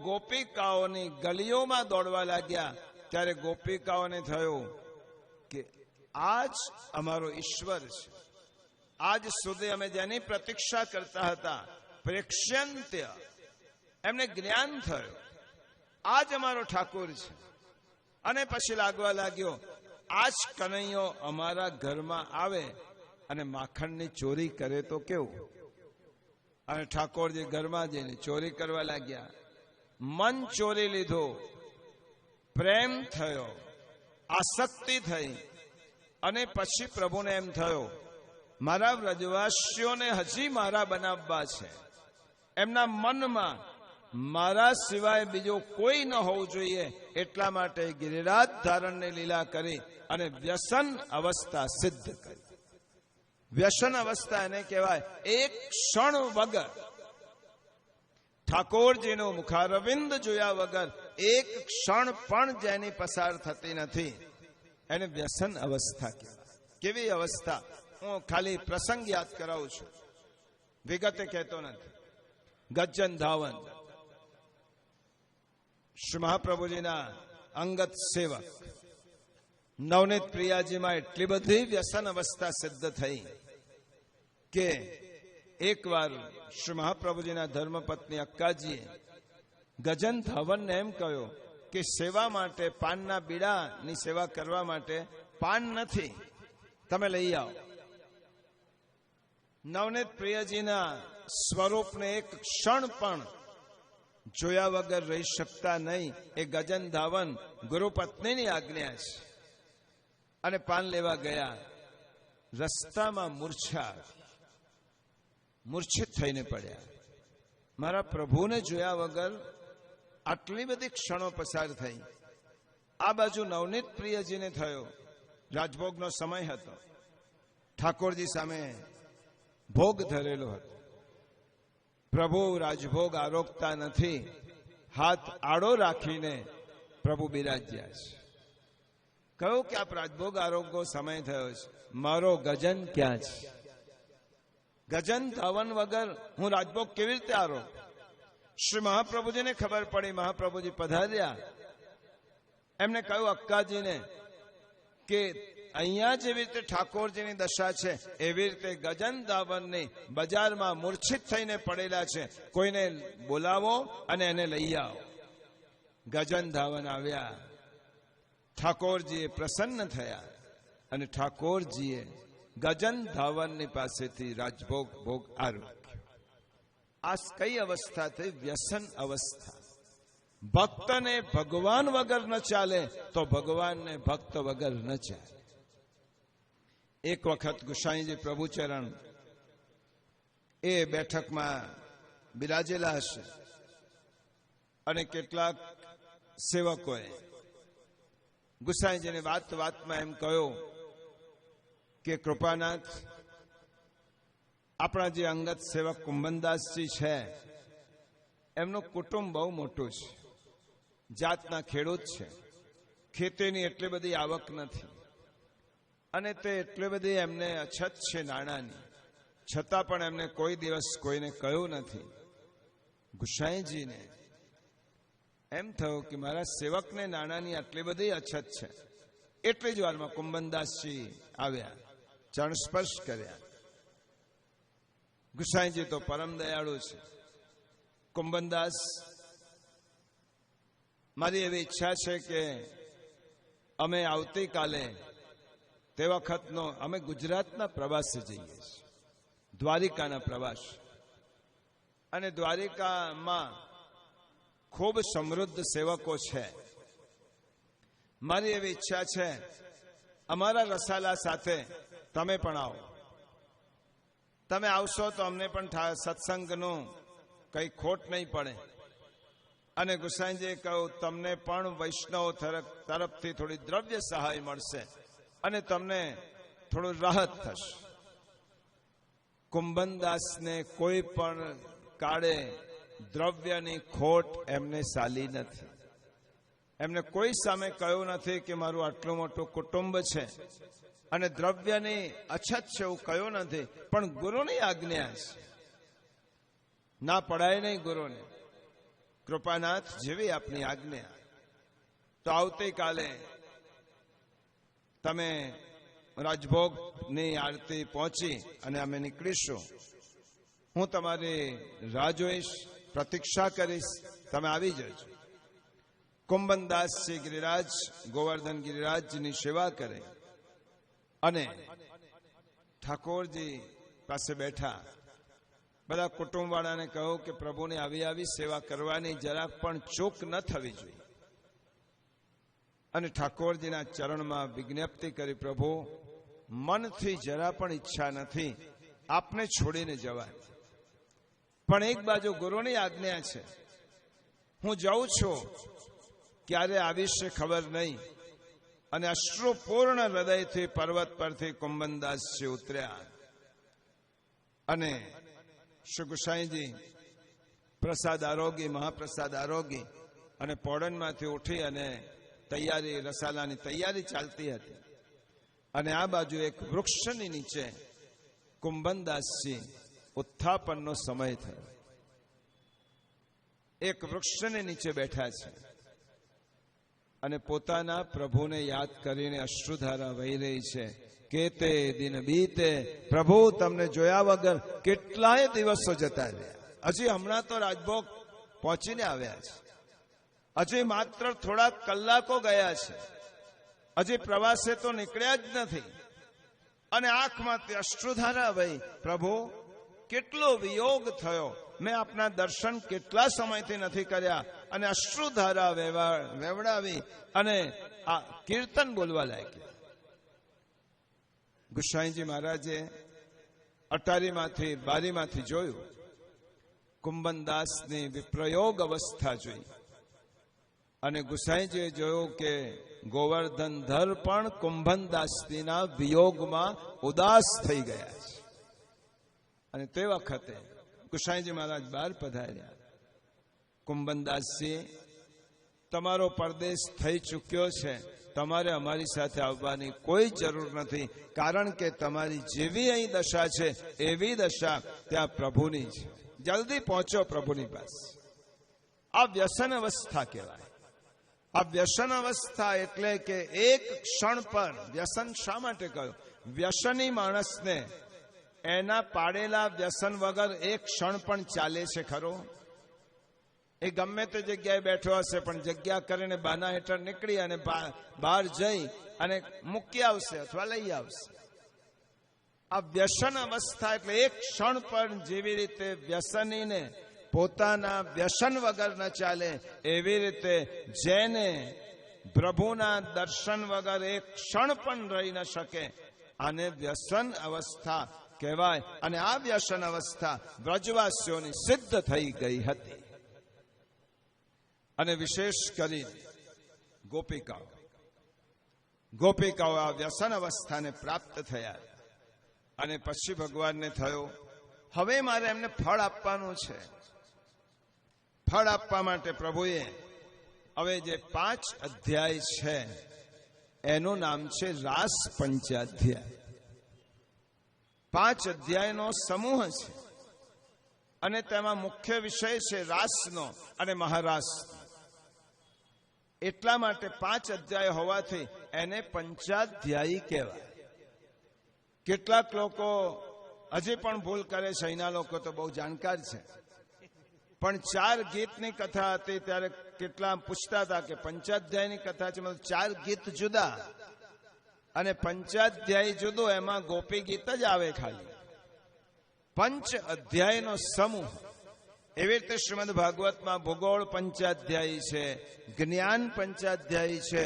ગોપિકાઓની ગલીઓમાં દોડવા લાગ્યા. ત્યારે ગોપિકાઓને થયું કે આજ અમારો ઈશ્વર છે. આજ સુધી અમે જેની પ્રતીક્ષા કરતા હતા, પ્રેક્ષ્યંત્ય, એમને જ્ઞાન થયું, આજ અમારો ઠાકોર છે. અને પછી લાગવા લાગ્યો, આજ કનૈયો અમારા ઘરમાં આવે અને માખણની ચોરી કરે તો કેવું. અને ઠાકોરજી ઘરમાં જઈને ચોરી કરવા લાગ્યા. મન ચોરી લીધું, પ્રેમ થયો, આસક્તિ થઈ. અને પછી પ્રભુને એમ થયો, મારા વ્રજવાસીઓને હજી મારા બનાવવા છે. એમના મનમાં મારા સિવાય બીજો કોઈ ન હોવું જોઈએ. એટલા માટે ગિરિરાજ ધારણની લીલા કરી અને વ્યસન અવસ્થા સિદ્ધ કરી. વ્યસન અવસ્થા એને કહેવાય. એક ક્ષણ વગર ઠાકોરજીનું મુખારવિંદ જોયા વગર એક ક્ષણ પણ જેની પસાર થતી નથી, એને વ્યસન અવસ્થા કહેવાય. કેવી અવસ્થા? હું ખાલી પ્રસંગ યાદ કરાવું છું, વિગતે કહેતો નથી. ગજ્જન ધાવન શ્રી મહાપ્રભુજીના અંગત સેવક નવનીત પ્રિયાજીમાં એટલી બધી વ્યસન અવસ્થા સિદ્ધ થઈ કે એકવાર શ્રી મહાપ્રભુજીના ધર્મપત્ની અક્કાજીએ ગજન ધાવનને એમ કહ્યું કે સેવા માટે, પાનના બીડાની સેવા કરવા માટે પાન નથી, તમે લઈ આવો. નવનીત પ્રિયજીના સ્વરૂપને એક ક્ષણ પણ જોયા વગર રહી શકતા નહીં. એ ગજન ધાવન ગુરુપત્નીની આજ્ઞા છે. અને પાન લેવા ગયા, રસ્તામાં મૂર્છિત થઈને પડ્યા. મારા પ્રભુને જોયા વગર આટલી બધી ક્ષણો પસાર થઈ. આ બાજુ નવનીત પ્રિયજીને થયો. રાજભોગનો સમય હતો. ઠાકોરજી સામે ભોગ ધરેલો હતો. પ્રભુ રાજભોગ આરોગતા નથી. હાથ આડો રાખીને પ્રભુ બિરાજ્યા છે. કહ્યું કે આપ રાજભોગ આરોગો સમય થયો છે, મારો ગજન ક્યાં છે? ગજન ધાવન વગર હું રાજભોગ કેવી રીતે આરોગ? શ્રી મહાપ્રભુજીને ખબર પડી. મહાપ્રભુજી પધાર્યા. એમને કહ્યું અક્કાજીને કે અહીંયા જેવી રીતે ઠાકોરજીની દશા છે એવી રીતે ગજન ધાવનની બજારમાં મૂર્છિત થઈને પડેલા છે. કોઈને બોલાવો અને એને લઈ આવો. ગજન ધાવન આવ્યા. ઠાકોરજીએ પ્રસન્ન થયા અને ઠાકોરજીએ ગજન ધાવનની પાસેથી રાજભોગ ભોગ આરોગ્યો. આ કઈ અવસ્થા થઈ? વ્યસન અવસ્થા. ભક્તને ભગવાન વગર ન ચાલે તો ભગવાનને ભક્ત વગર ન ચાલે. એક વખત ગુસાઈજી પ્રભુચરણ એ બેઠકમાં બિરાજેલા હશે અને કેટલાક સેવકોએ ગુસાઈજીને વાતમાં એમ કહ્યું કે કૃપાનાથ, આપણા જે અંગત સેવક કુંભનદાસજી છે એમનું કુટુંબ બહુ મોટું છે. જાતના ખેડૂત છે. ખેતીની એટલી બધી આવક નથી અને તે એટલી બધી એમને અછત છે નાણાંની, છતાં પણ એમને કોઈ દિવસ કોઈને કહ્યું નથી. ગુસાઈજીને એમ થયું કે મારા સેવકને નાણાંની આટલી બધી અછત છે. એટલી જ વારમાં કુંભનદાસજી આવ્યા, ચરણ સ્પર્શ કર્યા. ગુસાઈજી તો પરમ દયાળુ છે. કુંભનદાસ, મારી એવી ઈચ્છા છે કે અમે આવતીકાલે તે વખતનો અમે ગુજરાતના પ્રવાસે જઈએ છીએ, દ્વારિકાના પ્રવાસ. અને દ્વારિકામાં ખૂબ સમૃદ્ધ સેવકો છે. મારી એવી ઈચ્છા છે અમારા રસાલા સાથે તમે પણ આવો. તમે આવશો તો અમને પણ સત્સંગનું કઈ ખોટ નહીં પડે. અને ગુસાઈજીએ કહ્યું તમને પણ વૈષ્ણવ તરફથી થોડી દ્રવ્ય સહાય મળશે અને તમને થોડું રાહત થશે. કુંભનદાસને કોઈ પણ કાળે દ્રવ્યની ખોટ એમને સાલી નથી. એમને કોઈ સામે કહ્યું નથી કે મારું આટલું મોટું કુટુંબ છે અને દ્રવ્યની અછત છે એવું કહ્યું નથી. પણ ગુરુની આજ્ઞા છે, ના પડાય નહીં ગુરુને. કૃપાનાથ જેવી આપની આજ્ઞા. તો આવતીકાલે તમે રાજભોગની આરતી પહોંચી અને અમે નીકળીશું. હું તમારી રાહ જોઈશ, પ્રતીક્ષા કરીશ, તમે આવી જજો. કુંભનદાસજી ગિરિરાજ ગોવર્ધન ગિરિરાજની સેવા કરે અને ઠાકોરજી પાસે બેઠા. બધા કુટુંબવાળાને કહો કે પ્રભુને આવી સેવા કરવાની જરાક પણ ચૂક ન થવી જોઈએ. અને ઠાકોરજીના ચરણમાં વિજ્ઞપ્તિ કરી, પ્રભુ મનથી જરા પણ ઈચ્છા નથી આપને છોડીને જવાની, પણ એક બાજુ ગુરુની આજ્ઞા છે. હું જાઉં છું, ક્યારે આવીશ ખબર નહીં. અને અશ્રુપૂર્ણ હૃદયથી પર્વત પરથી કુંભનદાસજી ઉતર્યા અને શ્રી ગુસાઈજી પ્રસાદ આરોગી, મહાપ્રસાદ આરોગી અને પોળણમાંથી ઉઠી અને તૈયારી, રસાલાની તૈયારી ચાલતી હતી. અને આ બાજુ એક વૃક્ષની નીચે કુંભનદાસજી ઉત્થાપનનો સમય થયો. એક વૃક્ષની નીચે બેઠા છે અને પોતાના પ્રભુને યાદ કરીને અશ્રુધારા વહી રહી છે. કેતે દિન બીતે, પ્રભુ તમને જોયા વગર કેટલાય દિવસો જતા રહ્યા. હજી હમણાં તો રાજભોગ પહોંચીને આવ્યા છે. હજી માત્ર થોડાક કલાકો ગયા છે. હજી પ્રવાસે તો નીકળ્યા જ નથી અને આંખમાંથી અશ્રુધારા વહી. પ્રભુ, કેટલો વિયોગ થયો, મેં આપના દર્શન કેટલા સમયથી નથી કર્યા. અને અશ્રુધારા વેવડાવી અને આ કીર્તન બોલવા લાગ્યા. ગુસાઈજી મહારાજે અટારીમાંથી બારીમાંથી જોયું, કુંભનદાસની વિપ્રયોગ અવસ્થા જોઈ. અને ગુસાઈજીએ જોયું કે ગોવર્ધનધર પણ કુંભનદાસજીના વિયોગમાં ઉદાસ થઈ ગયા છે. અને તે વખતે ગુસાઈજી મહારાજ બહાર પધાર્યા. કુંભનદાસજી, તમારો પરદેશ થઈ ચૂક્યો છે, તમારે અમારી સાથે આવવાની કોઈ જરૂર નથી, કારણ કે તમારી જેવી અહીં દશા છે એવી દશા ત્યાં પ્રભુની છે. જલ્દી પહોંચો પ્રભુની પાસે. આ વ્યસન અવસ્થા કહેવાય. આ વ્યસન અવસ્થા એટલે કે એક ક્ષણ પર વ્યસન શા માટે કહ્યું? વ્યસની માણસને એના પાડેલા વ્યસન વગર એક ક્ષણ પણ ચાલે છે ખરો? એ ગમે તે જગ્યાએ બેઠો હશે પણ જગ્યા કરીને બાના હેઠળ નીકળી અને બહાર જઈ અને મૂકી આવશે અથવા લઈ આવશે. આ વ્યસન અવસ્થા એટલે એક ક્ષણ પર જેવી રીતે વ્યસનીને પોતાના વ્યસન વગર ન ચાલે, એવી રીતે જેને પ્રભુના દર્શન વગર એક ક્ષણ પણ રહી ન શકે, આને વ્યસન અવસ્થા કહેવાય. અને આ વ્યસન અવસ્થા વ્રજવાસીઓની સિદ્ધ થઈ ગઈ હતી. અને વિશેષ કરી ગોપિકાઓ આ વ્યસન અવસ્થાને પ્રાપ્ત થયા. અને પછી ભગવાનને થયો, હવે મારે એમને ફળ આપવાનું છે. ફળ આપવા માટે પ્રભુએ હવે જે 5 અધ્યાય છે એનું નામ છે રાસ પંચાધ્યાય. 5 અધ્યાયનો સમૂહ છે અને તેમાં મુખ્ય વિષય છે રાસનો અને મહારાસ. એટલા માટે 5 અધ્યાય હોવાથી એને પંચાધ્યાયી કહેવાય. કેટલાક લોકો હજી પણ ભૂલ કરે છે, અહીંના લોકો તો બહુ જાણકાર છે. પણ 4 ગીતની કથા હતી ત્યારે કેટલા પૂછતા હતા કે પંચાધ્યાયની કથા છે, મતલબ 4 ગીત જુદા અને પંચાધ્યાય જુદો, એમાં ગોપી ગીત જ આવે ખાલી. 5 અધ્યાયનો સમૂહ. એવી રીતે શ્રીમદ ભાગવતમાં ભૂગોળ પંચાધ્યાયી છે, જ્ઞાન પંચાધ્યાયી છે,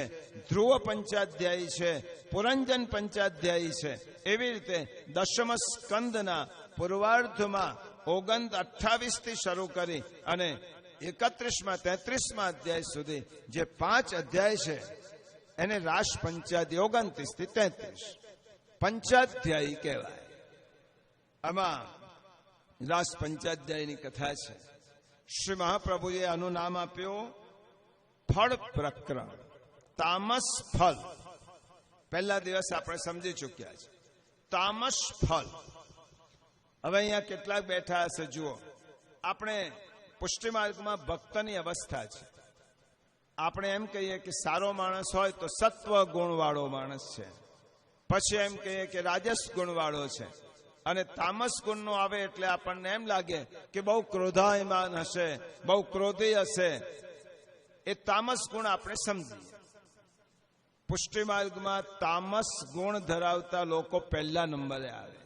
ધ્રુવ પંચાધ્યાયી છે, પુરંજન પંચાધ્યાયી છે. એવી રીતે દશમ સ્કંદના પૂર્વાર્ધમાં 28 થી શરૂ કરી અને 31માં 33માં અધ્યાય સુધી જે 5 અધ્યાય છે એને રાસ પંચાધ્યાય 29 થી 33 પંચાધ્યાયી કહેવાય. આમાં રાસ પંચાધ્યાયની કથા છે. શ્રી મહાપ્રભુએ આનું નામ આપ્યું ફળ પ્રકરણ. તામસ ફલ પહેલા દિવસ આપણે સમજી ચૂક્યા છે. તામસ ફલ. હવે અહીંયા કેટલાક બેઠા હશે, જુઓ, આપણે પુષ્ટિ માર્ગમાં ભક્તની અવસ્થા છે. આપણે એમ કહીએ કે સારો માણસ હોય તો સત્વ ગુણવાળો માણસ છે, પછી એમ કહીએ કે રાજસ ગુણવાળો છે, અને તામસ ગુણનો આવે એટલે આપણને એમ લાગે કે બહુ ક્રોધાયમાન હશે, બહુ ક્રોધી હશે. એ તામસ ગુણ આપણે સમજીએ. પુષ્ટિ માર્ગમાં તામસ ગુણ ધરાવતા લોકો પહેલા નંબરે આવે.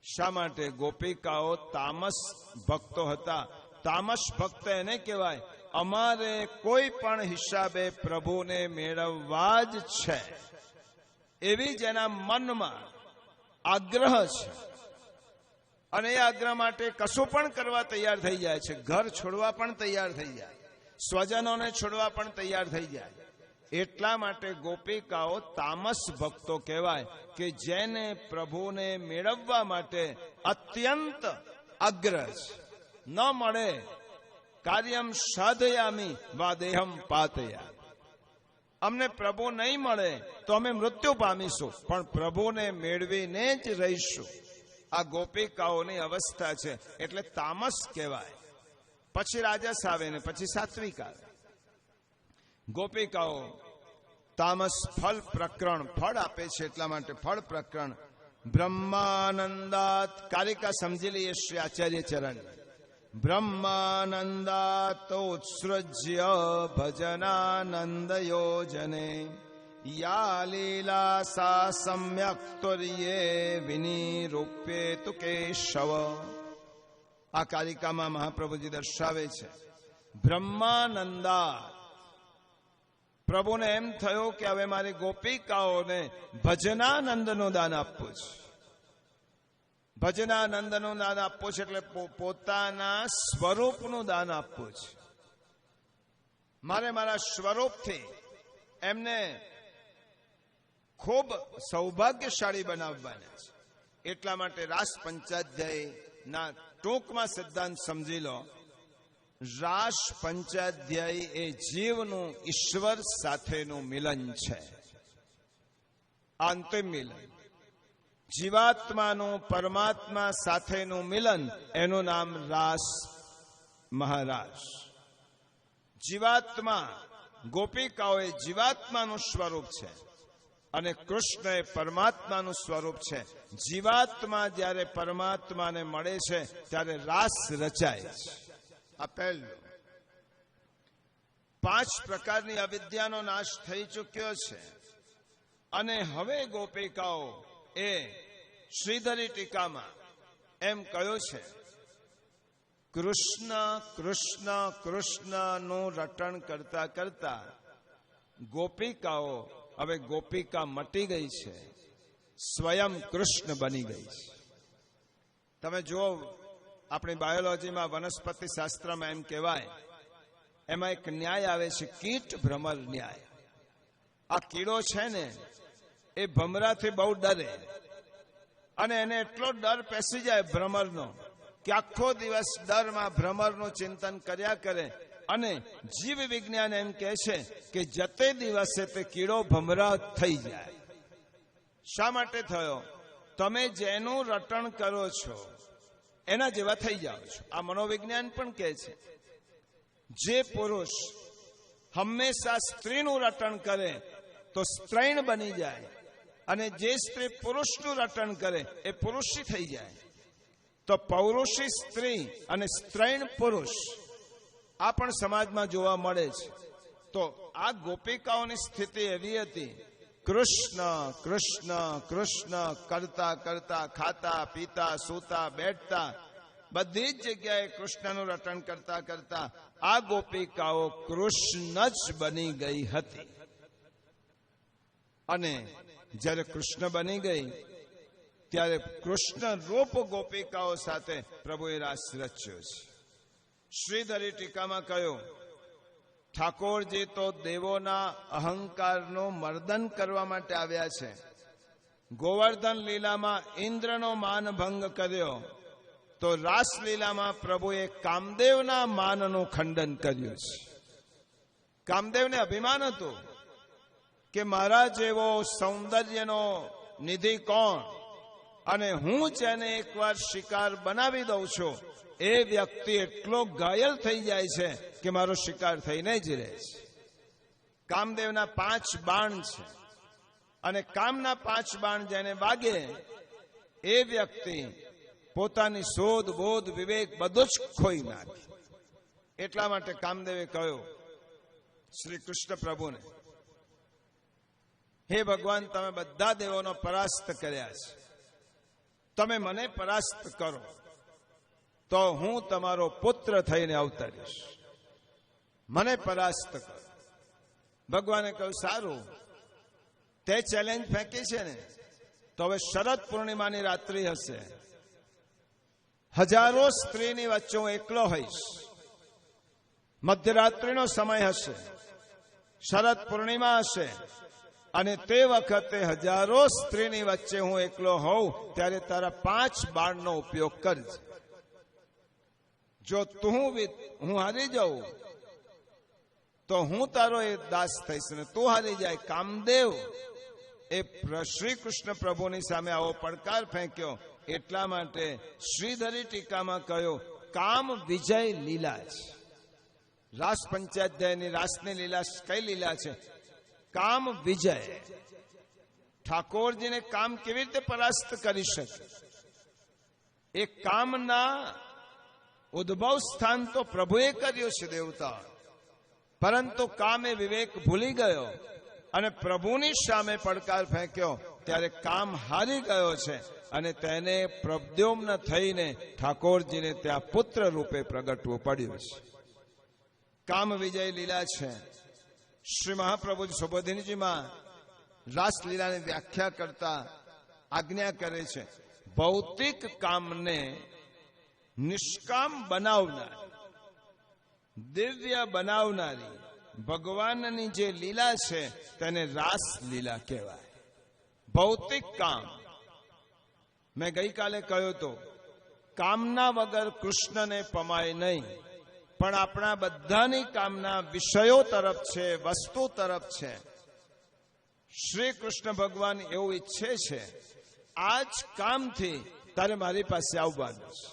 શા માટે? ગોપિકાઓ તામસ ભક્તો હતા. તામસ ભક્ત એને કહેવાય અમારે કોઈ પણ હિસાબે પ્રભુને મેળવવા જ છે, એવી જેના મનમાં આગ્રહ છે. અને એ આગ્રહ માટે કશું પણ કરવા તૈયાર થઈ જાય છે. ઘર છોડવા પણ તૈયાર થઈ જાય, સ્વજનોને છોડવા પણ તૈયાર થઈ જાય. એટલા માટે ગોપિકાઓ તામસ ભક્તો કહેવાય કે જેને પ્રભુને મેળવવા માટે અત્યંત આગ્રહ છે. ન મળે કાર્યમ સાધયામી વા દેહમ પાતયા. અમને પ્રભુ નહીં મળે તો અમે મૃત્યુ પામીશું, પણ પ્રભુને મેળવીને જ રહીશું. આ ગોપિકાઓની અવસ્થા છે, એટલે તામસ કહેવાય. પછી રાજસ આવે ને પછી સાત્વિક આવે. ગોપિકાઓ તામસ ફલ પ્રકરણ ફળ આપે છે, એટલા માટે ફળ પ્રકરણ. બ્રહ્માનંદાત કારિકા સમજી લઈએ શ્રી આચાર્ય ચરણ. બ્રહ્માનંદાતોત્સૃજ્ય ભજનાનંદ યોજને યા લીલા સા સમ્યક તુર્યે વિનિરૂપ્યે તુ કેશવ. આ કારિકામાં મહાપ્રભુજી દર્શાવે છે બ્રહ્માનંદા. પ્રભુને એમ થયો કે હવે મારી ગોપિકાઓને ભજનાનંદનું દાન આપવું છે. ભજનાનંદનું દાન આપવું છે એટલે પોતાના સ્વરૂપનું દાન આપવું છે. મારે મારા સ્વરૂપથી એમને ખૂબ સૌભાગ્યશાળી બનાવવાના છે. એટલા માટે રાસ પંચાધ્યાયના ટૂંકમાં સિદ્ધાંત સમજી લો. રાસ પંચાધ્યાયી એ જીવનું ઈશ્વર સાથેનું મિલન છે. અંતિમ મિલન, જીવાત્માનું પરમાત્મા સાથેનું મિલન, એનું નામ રાસ મહારાસ. જીવાત્મા, ગોપિકાઓ એ જીવાત્માનું સ્વરૂપ છે અને કૃષ્ણ એ પરમાત્માનું સ્વરૂપ છે. જીવાત્મા જ્યારે પરમાત્માને મળે છે ત્યારે રાસ રચાય છે. આ પહેલું. 5 પ્રકારની અવિદ્યાનો નાશ થઈ ચૂક્યો છે અને હવે ગોપિકાઓ એ શ્રીધરી ટીકામાં એમ કહ્યું છે કૃષ્ણ કૃષ્ણ કૃષ્ણનું રટણ કરતા કરતા ગોપિકાઓ હવે ગોપિકા મટી ગઈ છે, સ્વયં કૃષ્ણ બની ગઈ છે. તમે જુઓ, આપણી બાયોલોજીમાં વનસ્પતિ શાસ્ત્રમાં એમ કહેવાય, એમાં એક ન્યાય આવે છે કીટ ભ્રમર ન્યાય. આ કીડો છે ને એ ભમરાથી બહુ ડરે અને એને એટલો ડર પેસી જાય ભ્રમરનો કે આખો દિવસ ડરમાં ભ્રમરનું ચિંતન કર્યા કરે. અને જીવ વિજ્ઞાન એમ કહે છે કે જતે દિવસે તે કીડો ભમરા થઈ જાય. શા માટે થયો? તમે જેનું રટણ કરો છો એના જેવા થઈ જાઓ છો. આ મનોવિજ્ઞાન પણ કહે છે જે પુરુષ હંમેશા સ્ત્રીનું રટણ કરે તો સ્ત્રૈણ બની જાય અને જે સ્ત્રી પુરુષનું રટણ કરે એ પુરુષી થઈ જાય. તો પૌરુષી સ્ત્રી અને સ્ત્રૈણ પુરુષ આ પણ સમાજમાં જોવા મળે છે. તો આ ગોપિકાઓની સ્થિતિ એવી હતી, કૃષ્ણ કૃષ્ણ કૃષ્ણ કરતા કરતા, ખાતા પીતા સૂતા બેઠતા બધી જ જગ્યાએ કૃષ્ણનું રટણ કરતા કરતા આ ગોપિકાઓ કૃષ્ણ જ બની ગઈ હતી. અને જ્યારે કૃષ્ણ બની ગઈ ત્યારે કૃષ્ણ રૂપ ગોપિકાઓ સાથે પ્રભુએ રાસ રચ્યો છે. શ્રીધરી ટીકામાં કહ્યું, ઠાકોરજી તો દેવોના અહંકારનું મર્દન કરવા માટે આવ્યા છે. ગોવર્ધન લીલામાં ઇન્દ્રનો માનભંગ કર્યો તો રાસલીલામાં પ્રભુએ કામદેવના માનનું ખંડન કર્યું છે. કામદેવને અભિમાન હતું કે મારા જેવો સૌંદર્યનો નિધિ કોણ, અને હું જેને એકવાર શિકાર બનાવી દઉં છું એ વ્યક્તિ એટલો ઘાયલ થઈ જાય છે કે મારો શિકાર થઈને જ રહે છે. કામદેવના 5 બાણ છે અને કામના 5 બાણ જેને વાગે એ વ્યક્તિ પોતાની શોધ બોધ વિવેક બધું જ ખોઈ નાખે. એટલા માટે કામદેવે કહ્યું શ્રી કૃષ્ણ પ્રભુને, હે ભગવાન, તમે બધા દેવોનો પરાસ્ત કર્યા છે, તમે મને પરાસ્ત કરો તો હું તમારો પુત્ર થઈને અવતરીશ. મને પરાસ્ત કરો. ભગવાને કહ્યું સારું, તે ચેલેન્જ ફેંકી છે ને, તો હવે શરદ પૂર્ણિમાની રાત્રિ હશે, હજારો સ્ત્રીની વચ્ચે હું એકલો હોઈશ, મધ્યરાત્રિનો સમય હશે, શરદ પૂર્ણિમા હશે અને તે વખતે હજારો સ્ત્રીની વચ્ચે હું એકલો હોઉં ત્યારે તારા 5 બાણનો ઉપયોગ કરજે. જો હું હારી જાઉં તો હું તારો એ દાસ થઈશ ને તું હારી જાય. કામદેવ એ શ્રી કૃષ્ણ પ્રભુની સામે આવો પડકાર ફેંક્યો. એટલા માટે શ્રીધરી ટીકામાં કહ્યું કામ વિજય લીલા છે. રાસ પંચાધ્યાયની રાસની લીલા કઈ લીલા છે? કામ વિજય. ઠાકોરજીને કામ કેવી રીતે પરાસ્ત કરી શકે? એ કામના ઉદ્ભવ સ્થાન તો પ્રભુએ કર્યું છે દેવતા, પરંતુ કામ એ વિવેક ભૂલી ગયો અને પ્રભુની સામે પડકાર ફેંક્યો ત્યારે કામ હારી ગયો છે અને તેને પ્રદ્યુમ્ન થઈને ઠાકોરજીને ત્યાં પુત્ર રૂપે પ્રગટવું પડ્યું છે. કામ વિજય લીલા છે. શ્રી મહાપ્રભુ સુબોધિનીજીમાં રાસલીલાની વ્યાખ્યા કરતા આજ્ઞા કરે છે, ભૌતિક કામને નિષ્કામ બનાવનાર, દિવ્ય બનાવનારી ભગવાનની જે લીલા છે તેને રાસ લીલા કહેવાય. ભૌતિક કામ, મેં ગઈકાલે કહ્યું તો, કામના વગર કૃષ્ણને પમાય નહીં, પણ આપણા બધાની કામના વિષયો તરફ છે, વસ્તુ તરફ છે. શ્રી કૃષ્ણ ભગવાન એવું ઈચ્છે છે, આ જ કામથી તારે મારી પાસે આવવાનું છે,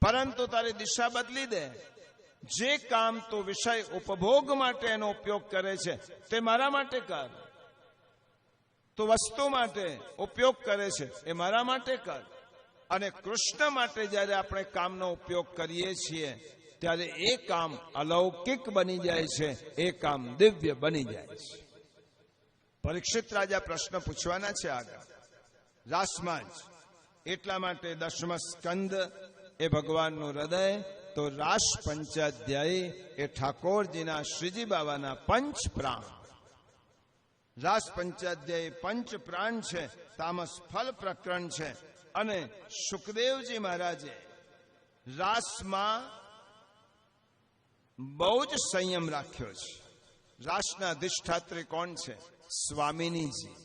પરંતુ તારી દિશા બદલી દે. જે કામ તો વિષય ઉપભોગ માટે એનો ઉપયોગ કરે છે તે મારા માટે કર. તો વસ્તુ માટે ઉપયોગ કરે છે એ મારા માટે કર. અને કૃષ્ણ માટે જ્યારે આપણે કામનો ઉપયોગ કરીએ છીએ ત્યારે એ કામ અલૌકિક બની જાય છે, એ કામ દિવ્ય બની જાય છે. પરીક્ષિત રાજા પ્રશ્ન પૂછવાના છે આગળ રાસમાં જ. એટલા માટે દશમ સ્કંદ એ ભગવાનનું હૃદય, તો રાસ પંચાધ્યાયી એ ઠાકોરજીના શ્રીજી બાબાના પંચ પ્રાણ. રાસ પંચાધ્યાયી પંચ પ્રાણ છે, તામસ ફલ પ્રકરણ છે. અને સુખદેવજી મહારાજે રાસમાં બહુ જ સંયમ રાખ્યો છે. રાસના અધિષ્ઠાત્રી કોણ છે? સ્વામિનીજી.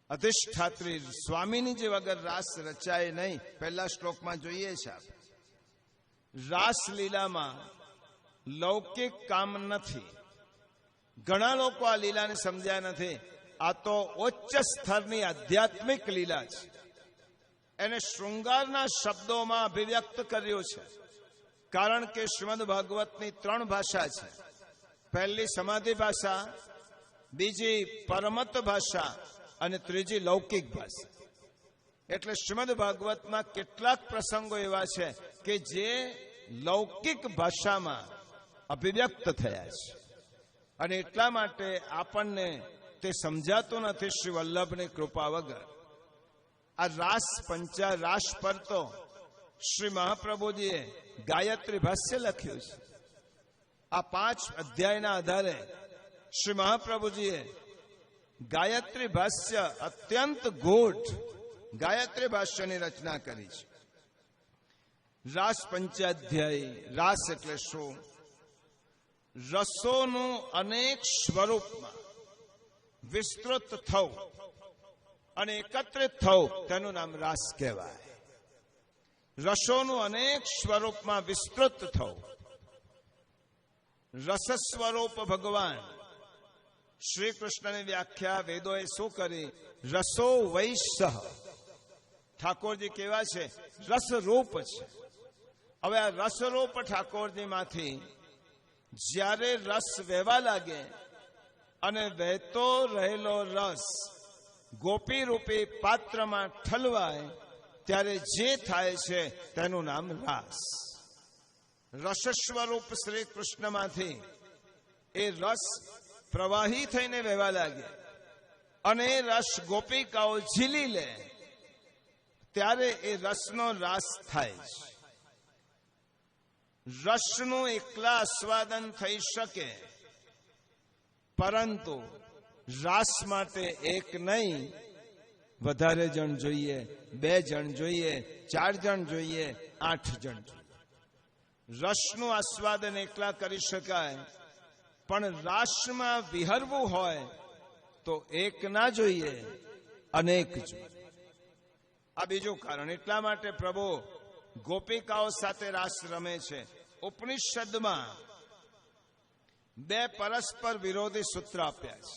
અધિષ્ઠાત્રી સ્વામિનીજી વગર રાસ રચાય નહીં. પહેલા શ્લોકમાં જોઈએ છે આપણે. રાસલીલામાં લૌકિક કામ નથી. ઘણા લોકો આ લીલાને સમજ્યા નથી. આ તો ઉચ્ચ સ્તરની આધ્યાત્મિક લીલા છે. એને શૃંગારના શબ્દોમાં અભિવ્યક્ત કર્યું છે. કારણ કે શ્રીમદ ભાગવતની 3 ભાષા છે. પહેલી સમાધિ ભાષા, બીજી પરમત ભાષા અને ત્રીજી લૌકિક ભાષા. એટલે શ્રીમદ ભાગવતમાં કેટલાક પ્રસંગો એવા છે કે જે લૌકિક ભાષામાં અભિવ્યક્ત થયા છે. અને એટલા માટે આપણને તે સમજાતું નથી શ્રી વલ્લભની કૃપા વગર. આ રાસ પર તો શ્રી મહાપ્રભુજીએ ગાયત્રી ભાષ્ય લખ્યું છે. આ 5 અધ્યાયના આધારે શ્રી મહાપ્રભુજીએ ગાયત્રી ભાષ્ય, અત્યંત ગૂઢ ગાયત્રી ભાષ્યની રચના કરી છે. રાસ પંચાધ્યાયી. રાસ એટલે શું? રસોનું અનેક સ્વરૂપમાં વિસ્તૃત થવું અને એકત્રિત થવું, તેનું નામ રાસ કહેવાય. રસોનું અનેક સ્વરૂપમાં વિસ્તૃત થવું. રસ સ્વરૂપ ભગવાન શ્રી કૃષ્ણની વ્યાખ્યા વેદોએ શું કરી? રસો વૈસહ. ઠાકોરજી કેવા છે? રસરૂપ છે. હવે આ રસરૂપ ઠાકોરજીમાંથી જ્યારે રસ વહેવા લાગે અને વહેતો રહેલો રસ ગોપી રૂપી પાત્રમાં ઠલવાય ત્યારે જે થાય છે તેનું નામ રાસ. રસ સ્વરૂપ શ્રી કૃષ્ણમાંથી એ રસ પ્રવાહી થઈને વહેવા લાગે અને એ રસ ગોપિકાઓ ઝીલી લે ત્યારે એ રસનો રાસ થાય છે. રસનું એકલા આસ્વાદન થઈ શકે, પરંતુ રાસ માટે એક નહીં, વધારે જણ જોઈએ, 2 જણ જોઈએ, 4 જણ જોઈએ, 8 જણ જોઈએ. રસનું આસ્વાદન એકલા કરી શકાય, પણ રાસમાં વિહરવું હોય તો એક ના જોઈએ, અનેક જોઈએ. આ બીજું કારણ. એટલા માટે પ્રભુ ગોપિકાઓ સાથે રાસ રમે છે. ઉપનિષદમાં 2 પરસ્પર વિરોધી સૂત્ર આપ્યા છે.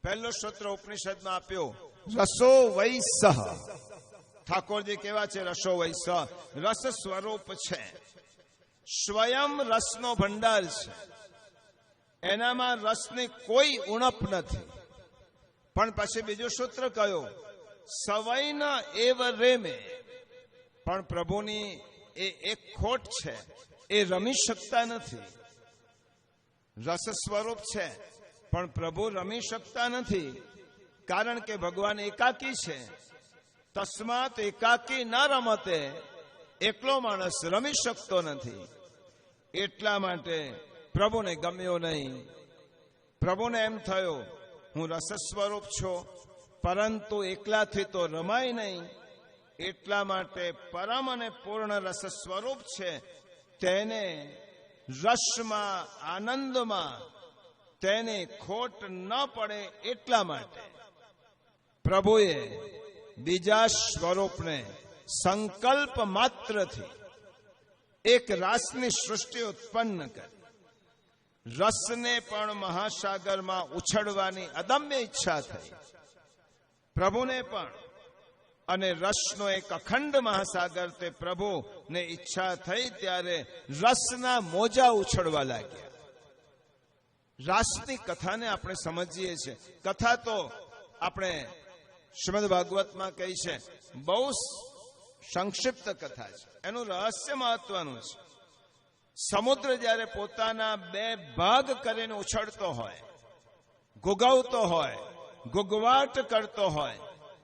પહેલો સૂત્ર ઉપનિષદમાં આપ્યો રસો વૈસહ. ઠાકોરજી કેવા છે? રસો વૈસહ. રસ સ્વરૂપ છે, સ્વયં રસનો ભંડાર છે. એનામાં રસની કોઈ ઉણપ નથી. પણ પછી બીજું સૂત્ર કયું? સવૈન એવ રેમે. પણ પ્રભુની એ એક ખોટ છે, એ રમી શકતા નથી. રસ સ્વરૂપ છે પણ પ્રભુ રમી શકતા નથી, કારણ કે ભગવાન એકાકી છે. તસ્માત એકાકી ન રમતે, એકલો માણસ રમી શકતો નથી. એટલા માટે પ્રભુને ગમ્યો નહીં. પ્રભુને એમ થયો હું રસ સ્વરૂપ છું, પરંતુ એકલાથી તો રમાય નહીં. એટલા માટે પરમ અને પૂર્ણ રસ સ્વરૂપ છે તેને રસમાં, આનંદમાં તેને ખોટ ન પડે એટલા માટે પ્રભુએ બીજા સ્વરૂપને સંકલ્પ માત્રથી એક રાસની સૃષ્ટિ ઉત્પન્ન કરી. રસને પણ મહાસાગરમાં ઉછળવાની અદમ્ય ઈચ્છા થઈ પ્રભુને પણ, અને રસનો એક અખંડ મહાસાગર તે પ્રભુને ઈચ્છા થઈ ત્યારે રસના મોજા ઉછળવા લાગ્યા. રાસની કથાને આપણે સમજીએ છીએ. કથા તો આપણે શ્રીમદ ભાગવતમાં કહી છે, બહુ સંક્ષિપ્ત કથા છે. એનું રહસ્ય મહત્વનું છે. સમુદ્ર જ્યારે પોતાના બે ભાગ કરીને ઉછળતો હોય, ગુગવતો હોય, ગુગવાટ કરતો હોય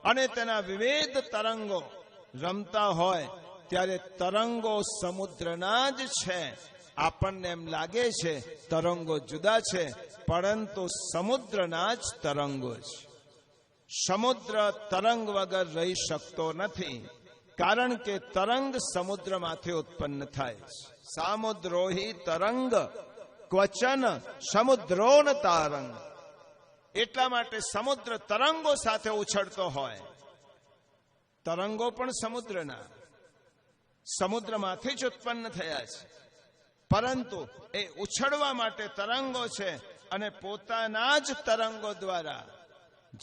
અને તેના વિવિધ તરંગો રમતા હોય, ત્યારે તરંગો સમુદ્રના જ છે. આપણને એમ લાગે છે તરંગો જુદા છે, પરંતુ સમુદ્રના જ તરંગો છે. સમુદ્ર તરંગ વગર રહી શકતો નથી, કારણ કે તરંગ સમુદ્રમાંથી ઉત્પન્ન થાય છે. સામુદ્રોહી તરંગ ક્વચન સમુદ્રોન તારંગ. એટલા માટે સમુદ્ર તરંગો સાથે ઉછળતો હોય. તરંગો પણ સમુદ્રના, સમુદ્રમાંથી જ ઉત્પન્ન થયા છે, પરંતુ એ ઉછળવા માટે તરંગો છે. અને પોતાના જ તરંગો દ્વારા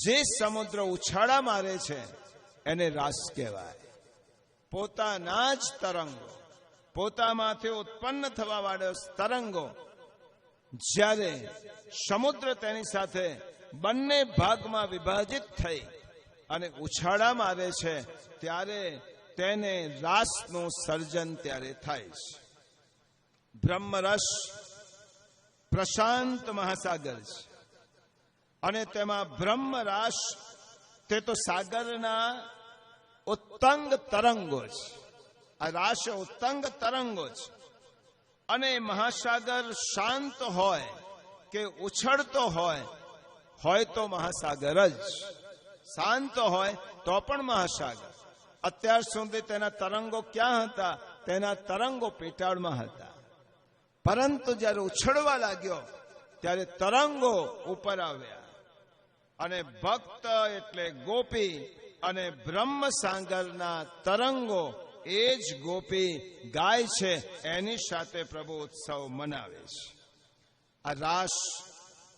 જે સમુદ્ર ઉછાળા મારે છે એને રાસ કહેવાય. પોતાના જ તરંગો, પોતામાંથી ઉત્પન્ન થવા વાળા તરંગો જ્યારે સમુદ્ર તેની સાથે બંને ભાગમાં વિભાજિત થઈ અને ઉછાળા મારે છે, ત્યારે તેને રાસનું સર્જન ત્યારે થાય છે. બ્રહ્મરસ પ્રશાંત મહાસાગર છે, અને તેમાં બ્રહ્મરાસ તે તો સાગરના ઉત્તંગ તરંગો છે. આ રાસ ઉત્તંગ તરંગો છે. અને મહાસાગર શાંત હોય કે ઉછળતો હોય તો મહાસાગર જ. શાંત હોય તો પણ મહાસાગર. અત્યાર સુધી તેના તરંગો ક્યાં હતા? તેના તરંગો પેટાળમાં હતા, પરંતુ જ્યારે ઉછળવા લાગ્યો ત્યારે તરંગો ઉપર આવ્યા. અને ભક્ત એટલે ગોપી, અને બ્રહ્મ સાગરના તરંગો એ જ ગોપી ગાય છે, એની સાથે પ્રભુ ઉત્સવ મનાવે છે. આ રાસ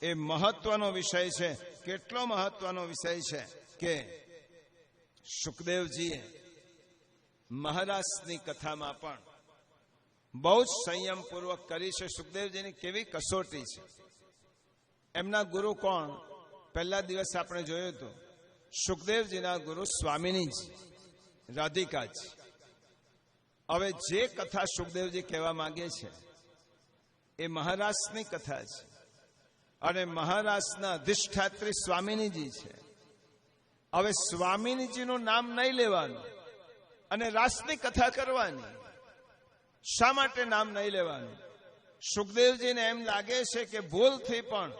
એ મહત્વનો વિષય છે. કેટલો મહત્વનો વિષય છે કે સુખદેવજીએ મહારાસની કથામાં પણ બહુ જ સંયમપૂર્વક કરી છે. સુખદેવજીની કેવી કસોટી છે. એમના ગુરુ કોણ? પહેલા દિવસ આપણે જોયું હતું, સુખદેવજીના ગુરુ સ્વામિનીજી, રાધિકાજી. હવે જે કથા સુખદેવજી કહેવા માંગે છે એ મહારાસની કથા છે, અને મહારાસના અધિષ્ઠાત્રી સ્વામિનીજી છે. હવે સ્વામિનીજીનું નામ નહીં લેવાનું અને રાસની કથા કરવાની. શા માટે નામ નહીં લેવાનું? સુખદેવજીને એમ લાગે છે કે ભૂલથી પણ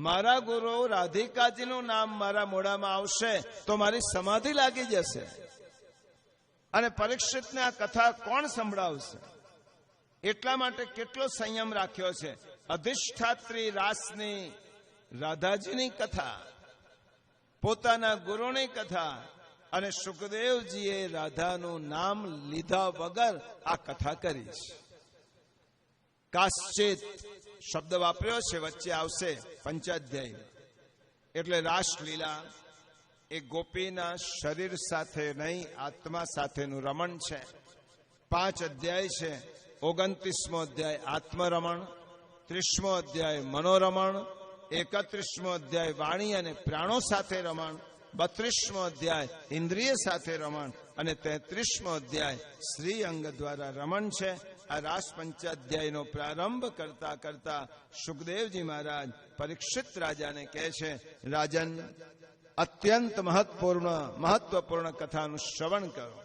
મારા ગુરુ રાધિકાજીનું નામ મારા મોઢામાં આવશે તો મારી સમાધિ લાગી જશે, અને પરીક્ષિતને આ કથા કોણ સંભળાવશે? એટલા માટે કેટલો સંયમ રાખ્યો છે. અધિષ્ઠાત્રી રાસની રાધાજીની કથા, પોતાના ગુરુની કથા, અને સુખદેવજીએ રાધાનું નામ લીધા વગર આ કથા કરી છે. કાશ્ચિત શબ્દ વાપર્યો છે, વચ્ચે આવશે પંચાધ્યાય. એટલે રાસલીલા એ ગોપીના શરીર સાથે નહીં, આત્મા સાથેનું રમણ છે. 5 અધ્યાય છે. 29મો અધ્યાય આત્મરમણ, 30મો અધ્યાય મનોરમણ, 31મો અધ્યાય વાણી અને પ્રાણો સાથે રમણ, 32મો અધ્યાય ઇન્દ્રિય સાથે રમણ અને 33મો અધ્યાય શ્રી અંગ દ્વારા રમણ છે. આ રાસ પંચાધ્યાયનો પ્રારંભ કરતા કરતા સુખદેવજી મહારાજ પરીક્ષિત રાજાને કહે છે, રાજન, અત્યંત મહત્વપૂર્ણ કથાનું શ્રવણ કરો.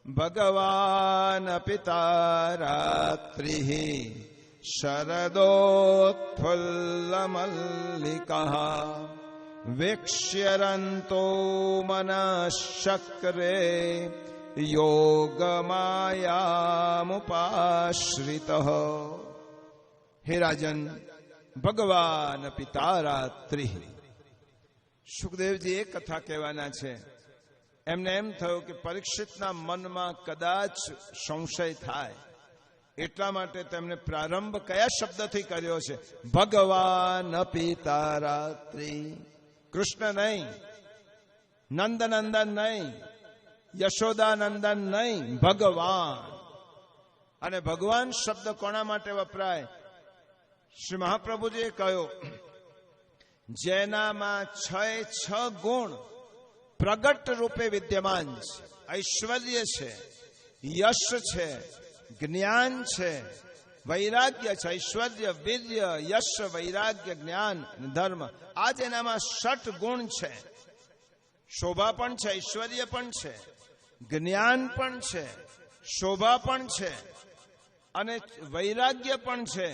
ભગવાન પિતા રાત્રિ શરદોત્ફુલ્લમલ્લિકા વેક્ષ્યરંતો મનઃશક્રે યોગમાયામુપાશ્રિત. હે રાજન, ભગવાન પિતા રાત્રિ. સુખદેવજી એ કથા કહેવાના છે. એમને એમ થયું કે પરીક્ષિતના મનમાં કદાચ સંશય થાય, એટલા માટે તેમને પ્રારંભ કયા શબ્દથી કર્યો છે? ભગવાન પિતા રાત્રિ. કૃષ્ણ નહીં, નંદનંદન નહીં, યશોદાનંદન નહીં, ભગવાન. અને ભગવાન શબ્દ કોના માટે વપરાય? શ્રી મહાપ્રભુજીએ કહ્યું, જેનામાં 6 ગુણ પ્રગટ રૂપે વિદ્યમાન છે. ઐશ્વર્ય છે, યશ છે, જ્ઞાન છે, વૈરાગ્ય છે. ઐશ્વર્ય, વીર્ય, યશ, વૈરાગ્ય, જ્ઞાન, ધર્મ, આ જ એનામાં 6 ગુણ છે. શોભા પણ છે, ઐશ્વર્ય પણ છે, જ્ઞાન પણ છે, શોભા પણ છે અને વૈરાગ્ય પણ છે.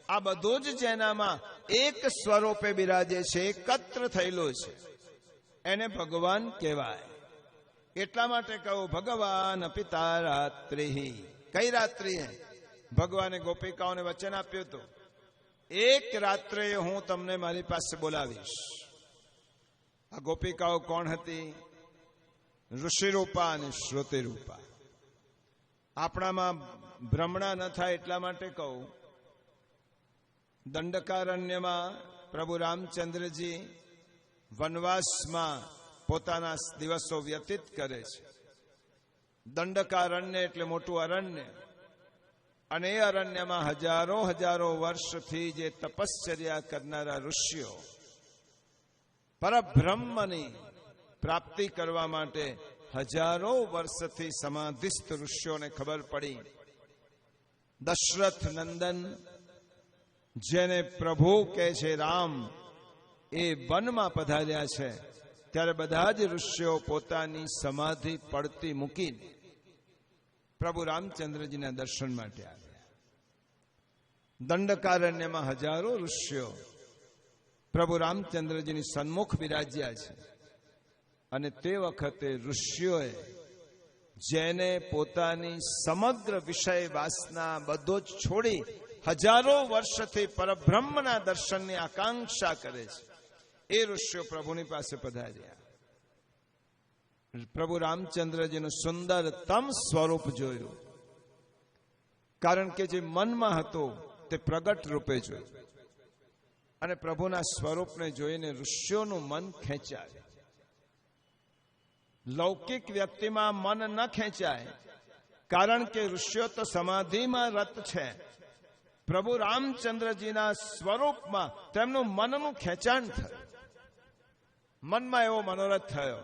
આ બધું જ જેનામાં એક સ્વરૂપે બિરાજે છે, એકત્ર થયેલું છે, એને ભગવાન કહેવાય. એટલા માટે કહું, ભગવાન પિતા રાત્રિ. કઈ રાત્રિ? ભગવાને ગોપિકાઓને વચન આપ્યું હતું, એક રાત્રે હું તમને મારી પાસે બોલાવીશ. આ ગોપિકાઓ કોણ હતી? ઋષિરૂપા અને શ્રુતિરૂપા. આપણામાં ભ્રમણા ન થાય એટલા માટે કહું, દંડકારણ્યમાં પ્રભુ રામચંદ્રજી વનવાસમાં પોતાના દિવસો વ્યતીત કરે છે. દંડકારણ્ય એટલે મોટું અરણ્ય, અને એ અરણ્યમાં હજારો વર્ષથી જે તપશ્ચર્યા કરનારા ઋષિઓ પરબ્રહ્મની પ્રાપ્તિ કરવા માટે હજારો વર્ષથી સમાધિસ્થ ઋષિઓને ખબર પડી, દશરથ નંદન જેને પ્રભુ કહે છે રામ, એ વનમાં પધાર્યા છે. ત્યારે બધા જ ઋષિઓ પોતાની સમાધિ પડતી મૂકીને પ્રભુ રામચંદ્રજીના દર્શન માટે આવ્યા. દંડકારણ્યમાં હજારો ઋષિઓ પ્રભુ રામચંદ્રજીની સન્મુખ બિરાજ્યા છે. અને તે વખતે ઋષિઓએ જેને પોતાની સમગ્ર વિષય વાસના બધો જ છોડી હજારો વર્ષથી પરબ્રહ્મના દર્શનની આકાંક્ષા કરે છે, એ ઋષિઓ પ્રભુની પાસે પધાર્યા. પ્રભુ રામચંદ્રજીનું સુંદરતમ સ્વરૂપ જોયું, કારણ કે જે મનમાં હતું તે પ્રગટ રૂપે જોયું. અને પ્રભુના સ્વરૂપને જોઈને ઋષિઓનું મન ખેંચાય. લૌકિક વ્યક્તિમાં મન ન ખેંચાય, કારણ કે ઋષિઓ તો સમાધિમાં રત છે. પ્રભુ રામચંદ્રજીના સ્વરૂપમાં તેમનું મનનું ખેંચાણ થયું. મનમાં એવો મનોરથ થયો,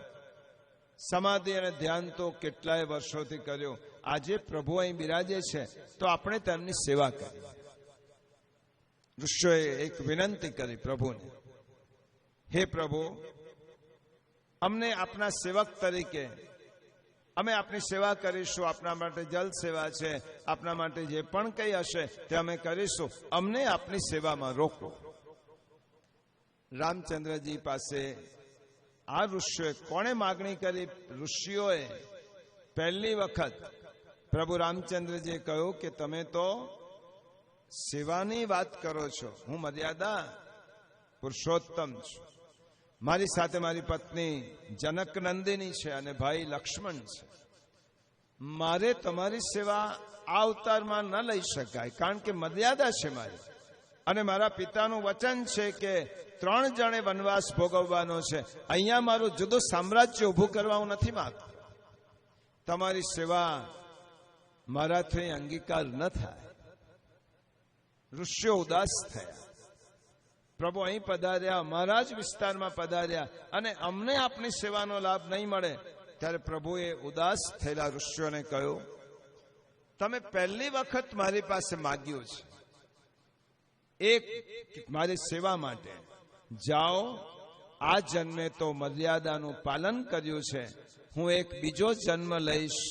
સમાધિ અને ધ્યાન તો કેટલાય વર્ષોથી કર્યો, આજે પ્રભુ અહીં બિરાજે છે તો આપણે તેમની સેવા કરીએ. ઋષિઓએ એક વિનંતી કરી પ્રભુને, હે પ્રભુ, અમને આપના સેવક તરીકે અમે આપની સેવા કરીશું. આપના માટે જલ સેવા છે, આપના માટે જે પણ કંઈ હશે તે અમે કરીશું. અમને આપની સેવામાં રોકો. રામચંદ્રજી પાસે આ ઋષિઓએ કોણે માગણી કરી? ઋષિઓએ પહેલી વખત પ્રભુ રામચંદ્રજીએ કહ્યું કે તમે તો સેવાની વાત કરો છો, હું મર્યાદા પુરુષોત્તમ છું. મારી સાથે મારી પત્ની જનક નંદિની છે અને ભાઈ લક્ષ્મણ છે. મારે તમારી સેવા આ અવતારમાં ન લઈ શકાય, કારણ કે મર્યાદા છે મારી. અને મારા પિતાનું વચન છે કે 3 જણે વનવાસ ભોગવવાનો છે. અહીંયા મારું જુદું સામ્રાજ્ય ઊભું કરવા હું નથી માંગતો. તમારી સેવા મારાથી અંગીકાર ન થાય. ઋષિઓ ઉદાસ થયા. પ્રભુ અહીં પધાર્યા, અમારા જ વિસ્તારમાં પધાર્યા અને અમને આપની સેવાનો લાભ નહીં મળે, ત્યારે પ્રભુએ ઉદાસ થયેલા ઋષિઓને કહ્યું, તમે પહેલી વખત મારી પાસે માગ્યું છે એક મારી સેવા માટે, જાઓ, આ જન્મે તો મર્યાદાનું પાલન કર્યું છે, હું એક બીજો જન્મ લઈશ,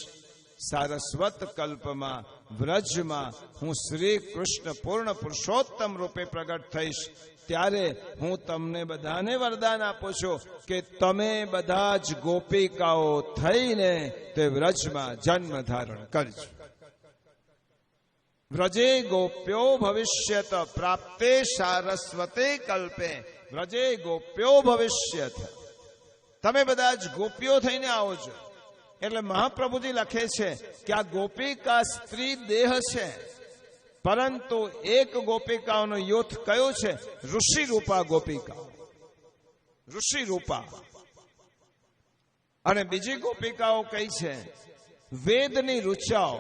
સારસ્વત કલ્પમાં વ્રજમાં હું શ્રી કૃષ્ણ પૂર્ણ પુરુષોત્તમ રૂપે પ્રગટ થઈશ, ત્યારે હું તમને બધાને વરદાન આપું છું કે તમે બધા જ ગોપિકાઓ થઈને તે વ્રજમાં જન્મ ધારણ કરજો. વ્રજે ગોપ્યો ભવિષ્યત પ્રાપ્તે સારસ્વતે કલ્પે, વ્રજે ગોપ્યો ભવિષ્યત, તમે બધા જ ગોપીઓ થઈને આવો છો. એટલે મહાપ્રભુજી લખે છે કે આ ગોપિકા સ્ત્રી દેહ છે, પરંતુ એક ગોપિકાઓનો યુથ કયો છે? ઋષિ રૂપા ગોપિકા, ઋષિ રૂપા. અને બીજી ગોપિકાઓ કઈ છે? વેદની રુચાઓ.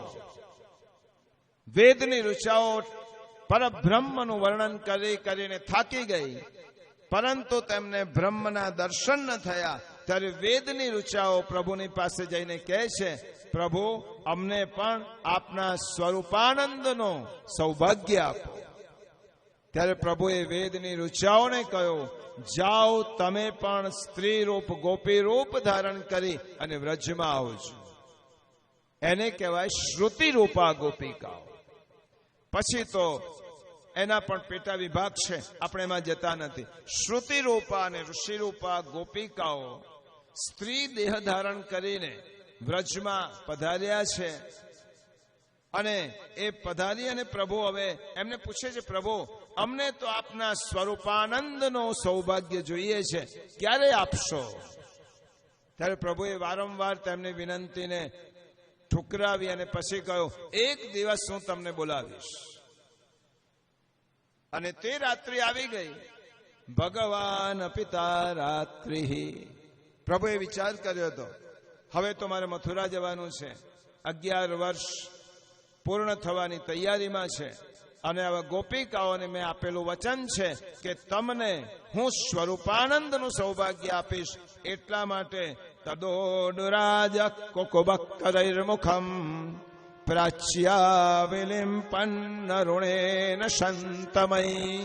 વેદની રુચાઓ પરબ્રહ્મનું વર્ણન કરીને થાકી ગઈ, પરંતુ તેમને બ્રહ્મના દર્શન ન થયા. ત્યારે વેદની રુચાઓ પ્રભુની પાસે જઈને કહે છે, પ્રભુ અમને પણ આપના સ્વરૂપાનંદનો સૌભાગ્ય આપો. ત્યારે પ્રભુએ વેદની રુચાઓને કહ્યું, જાઓ, તમે પણ સ્ત્રી રૂપ ગોપી રૂપ ધારણ કરી અને વ્રજમાં આવજો. એને કહેવાય શ્રુતિ રૂપા ગોપિકાઓ. પછી તો એના પણ પેટા વિભાગ છે, આપણે એમાં જતા નથી. શ્રુતિ રૂપા અને ઋષિ રૂપા ગોપિકાઓ સ્ત્રી દેહ ધારણ કરીને વ્રજમાં પધાર્યા છે. અને એ પધારી અને પ્રભુ હવે એમને પૂછે છે, પ્રભુ અમને તો આપના સ્વરૂપાનંદનો સૌભાગ્ય જોઈએ છે, ક્યારે આપશો? ત્યારે પ્રભુએ વારંવાર તેમની વિનંતીને ઠુકરાવી અને પછી કહ્યું, એક દિવસ હું તમને બોલાવીશ. અને તે રાત્રિ આવી ગઈ. ભગવાન પિતા રાત્રિ. પ્રભુએ વિચાર કર્યો હતો, હવે તો મારે મથુરા જવાનું છે, 11 વર્ષ પૂર્ણ થવાની તૈયારીમાં છે, અને હવે ગોપિકાઓને મેં આપેલું વચન છે કે તમને હું સ્વરૂપાનંદનું સૌભાગ્ય આપીશ. એટલા માટે તદોડુરાજ કોકુબક્કરૈર્મુખમ પ્રાચ્યા વિલિમ્પન્ન ઋણેન શંતમયી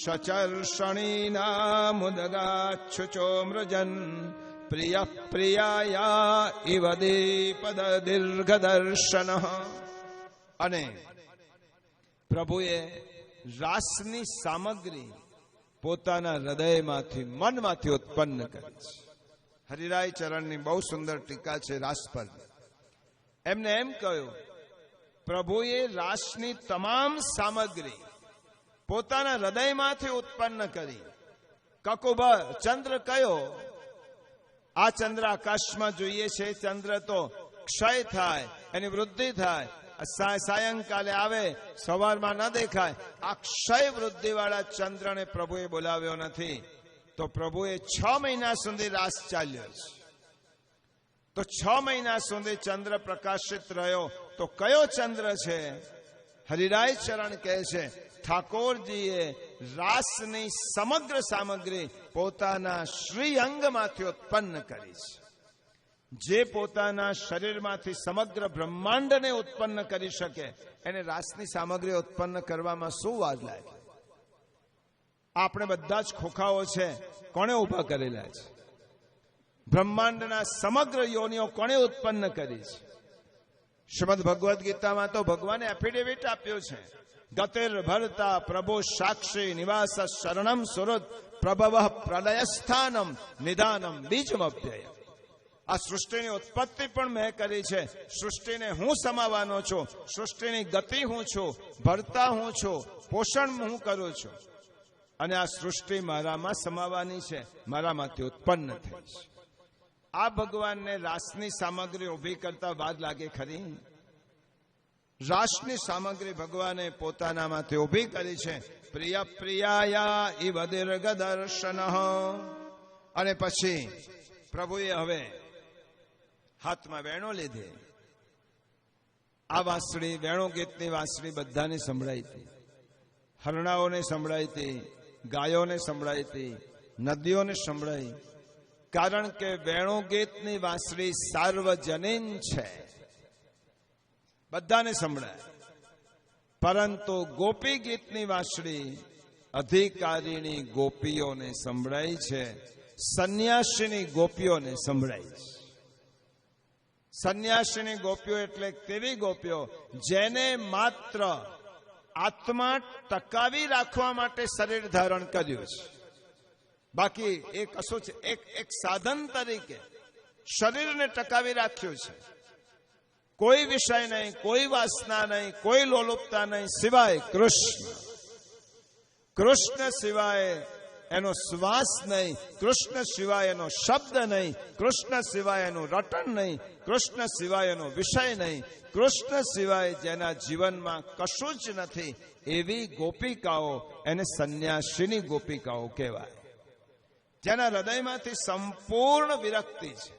સચર્ષણીના મુદગાચ્છુચો મૃજન પ્રિય પ્રિયાયા ઇવ દીપદ દીર્ઘદર્શન. અને પ્રભુએ રાસની સામગ્રી પોતાના હૃદયમાંથી, મનમાંથી ઉત્પન્ન કરી છે. હરિરાય ચરણની બહુ સુંદર ટીકા છે રાસ પર. એમને એમ કહ્યું, પ્રભુએ રાસની તમામ સામગ્રી પોતાના હૃદયમાંથી ઉત્પન્ન કરી. કકુબ ચંદ્ર કયો? આ ચંદ્ર આકાશમાં જોઈએ છે, ચંદ્ર તો ક્ષય થાય, એની વૃદ્ધિ થાય, સાયંકાલે આવે, સવારમાં ન દેખાય. આ ક્ષય વૃદ્ધિ વાળા ચંદ્રને પ્રભુએ બોલાવ્યો નથી. તો પ્રભુએ 6 મહિના સુધી રાસ ચાલ્યો છે. તો 6 મહિના સુધી ચંદ્ર પ્રકાશિત રહ્યો. તો કયો ચંદ્ર છે? હરિરાય ચરણ કહે છે, ઠાકોરજીએ રાસની સમગ્ર સામગ્રી પોતાના શ્રીઅંગમાંથી ઉત્પન્ન કરી છે. જે પોતાના શરીરમાંથી સમગ્ર બ્રહ્માંડને ઉત્પન્ન કરી શકે, એને રાસની સામગ્રી ઉત્પન્ન કરવામાં શું વાર લાગે? આપણે બધા જ ખોખાઓ છે, કોણે ઉભા કરેલા છે? બ્રહ્માંડના સમગ્ર યોનિઓ કોણે ઉત્પન્ન કરી છે? શ્રીમદ ભગવદ્ ગીતામાં તો ભગવાને એફિડેવિટ આપ્યો છે, ગતિર ભરતા પ્રભુ સાક્ષી નિવાસ શરણમ સુરત પ્રભવ પ્રલયસ્થાનમ નિદાનમ બીજમભ્યય. આ સૃષ્ટિની ઉત્પત્તિ પણ મેં કરી છે, સૃષ્ટિને હું સમાવાનો છું, સૃષ્ટિની ગતિ હું છું, ભરતા હું છું, પોષણ હું કરું છું, અને આ સૃષ્ટિ મારામાં સમાવાની છે, મારામાંથી ઉત્પન્ન થઈ છે. આ ભગવાનને રાસની સામગ્રી ઉભી કરતા વાર લાગે ખરી? રાસની સામગ્રી ભગવાને પોતાનામાંથી ઉભી કરી છે. પ્રિય પ્રિયાયા ઇવ દીર્ઘદર્શન. અને પછી પ્રભુએ હવે હાથમાં વેણો લીધી. આ વાંસળી, વેણો ગીતની વાંસળી બધાને સંભળાઈ હતી, હરણાઓને સંભળાઈ હતી, ગાયોને સંભળાઈ હતી, નદીઓને સંભળાઈ. કારણ કે વેણુ ગીતની વાંસળી સાર્વજનીન છે, બધાને સંભળાય. પરંતુ ગોપી ગીતની વાંસળી અધિકારીની ગોપીઓને સંભળાય છે, સંન્યાસીની ગોપીઓને સંભળાય છે. સંન્યાસીની ગોપીઓ એટલે તેવી ગોપીઓ જેને માત્ર આત્મા ટકાવી રાખવા માટે શરીર ધારણ કર્યું છે. બાકી એ કશું છે, એક સાધન તરીકે શરીરને ટકાવી રાખ્યું છે. કોઈ વિષય નહીં, કોઈ વાસના નહીં, કોઈ લોલુપતા નહીં, સિવાય કૃષ્ણ. કૃષ્ણ સિવાય એનો શ્વાસ નહીં, કૃષ્ણ સિવાય એનો શબ્દ નહીં, કૃષ્ણ સિવાય એનું રટણ નહીં, કૃષ્ણ સિવાય એનો વિષય નહીં, કૃષ્ણ સિવાય જેના જીવનમાં કશું જ નથી, એવી ગોપિકાઓ એને સંન્યાસીની ગોપિકાઓ કહેવાય. જેના હૃદયમાંથી સંપૂર્ણ વિરક્તિ છે,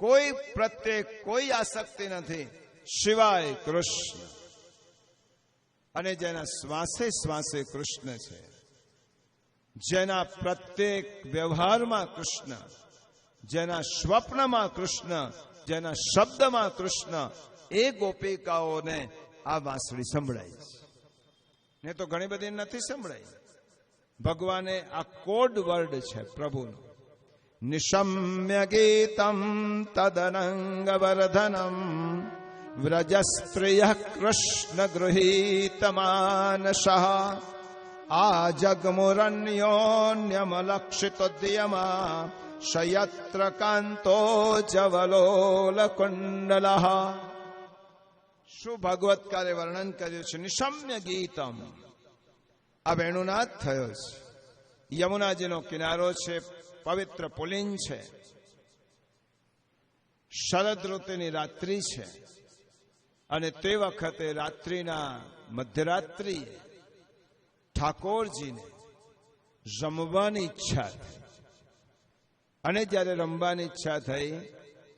કોઈ પ્રત્યે કોઈ આસક્તિ નથી, સિવાય કૃષ્ણ. અને જેના શ્વાસે શ્વાસે કૃષ્ણ છે, જેના પ્રત્યેક વ્યવહારમાં કૃષ્ણ, જેના સ્વપ્નમાં કૃષ્ણ, જેના શબ્દમાં કૃષ્ણ, એ ગોપિકાઓને આ વાંસળી સંભળાય છે. ને તો ઘણી બધી નથી સંભળાઈ. ભગવાને આ કોડ વર્ડ છે પ્રભુનો. નિશમ્ય ગીતમ તદનંગ વર્ધનમ વ્રજસ્ત્રિય કૃષ્ણ ગૃહીત માનસઃ આ જગમુરન્યોન્યમલક્ષિતોદ્યમા શયત્ર કાંતો જવલોલ કુંડલ. શું ભાગવતકારે વર્ણન કર્યું છે? નિશમ્ય ગીતમ. આ વેણુનાદ થયો છે. યમુનાજીનો કિનારો છે, પવિત્ર પુલિન છે, શરદ ઋતુની રાત્રિ છે. અને તે વખતે રાત્રિના મધ્યરાત્રિએ ઠાકોરજીને રમવાની ઈચ્છા થઈ. અને જ્યારે રમવાની ઈચ્છા થઈ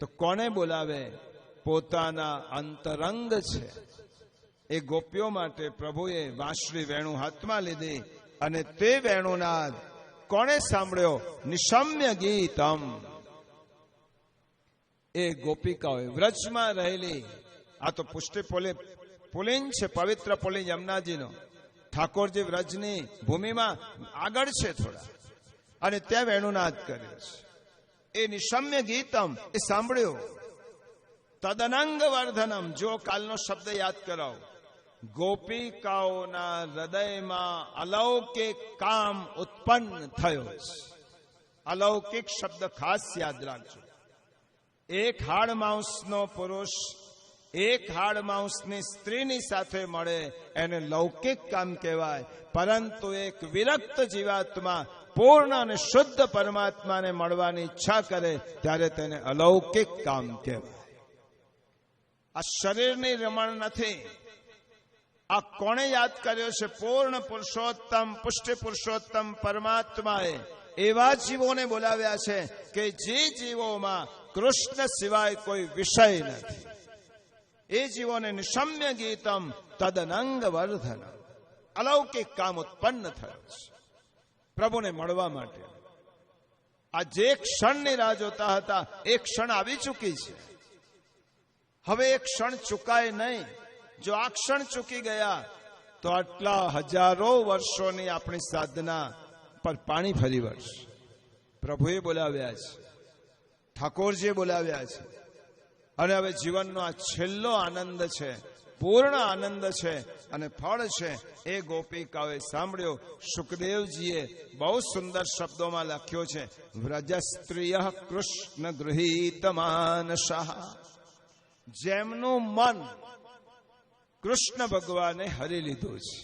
તો કોને બોલાવે? પોતાના અંતરંગ છે એ ગોપીઓ માટે પ્રભુએ વાંસળી વેણુ હાથમાં લીધી. અને તે વેણુનાદ કોણે સાંભળ્યો? નિશમ્ય ગીતમ. એ ગોપિકાઓએ વ્રજમાં રહેલી, આ તો પુષ્ટિ પુલિન છે, પવિત્ર પુલિન યમુનાજીનો. ઠાકોરજી વ્રજની ભૂમિમાં આગળ છે થોડા, અને ત્યાં વેણુનાદ કર્યો છે. એ નિશમ્ય ગીતમ એ સાંભળ્યું. તદનંગ વર્ધનમ. જો કાલનો શબ્દ યાદ કરાવો, ગોપિકાઓના હૃદયમાં અલૌકિક કામ ઉત્પન્ન થયો છે. અલૌકિક શબ્દ ખાસ યાદ રાખજો. એક હાડ માંસનો પુરુષ એક હાડ માંસની સ્ત્રીની સાથે મળે એને લૌકિક કામ કહેવાય. પરંતુ એક વિરક્ત જીવાત્મા પૂર્ણ અને શુદ્ધ પરમાત્માને મળવાની ઈચ્છા કરે ત્યારે તેને અલૌકિક કામ કહેવાય. આ શરીરની રમણ નથી. આ કોણે યાદ કર્યો છે? પૂર્ણ પુરુષોત્તમ, પુષ્ટિ પુરુષોત્તમ પરમાત્માએ એવા જીવોને બોલાવ્યા છે કે જે જીવોમાં કૃષ્ણ સિવાય કોઈ વિષય નથી. એ જીવોને નિશમ્ય ગીતમ તદનંગ વર્ધન. અલૌકિક કામ ઉત્પન્ન થયું છે પ્રભુને મળવા માટે. આ જે ક્ષણની રાહ જોતા હતા એ ક્ષણ આવી ચૂકી છે. હવે એક ક્ષણ ચૂકાય નહીં. જો આ ક્ષણ ચૂકી ગયા તો આટલા હજારો વર્ષોની આપણી સાધના પર પાણી ફરી વળશે. પ્રભુએ બોલાવ્યા છે, ઠાકોરજીએ બોલાવ્યા છે. અને હવે જીવનનો આ છેલ્લો આનંદ છે, પૂર્ણ આનંદ છે અને ફળ છે. એ ગોપિકાઓએ સાંભળ્યો. સુખદેવજીએ બહુ સુંદર શબ્દોમાં લખ્યો છે, વ્રજસ્ત્રિય કૃષ્ણ ગૃહીત માનસઃ. જેમનું મન કૃષ્ણ ભગવાને હરી લીધું છે.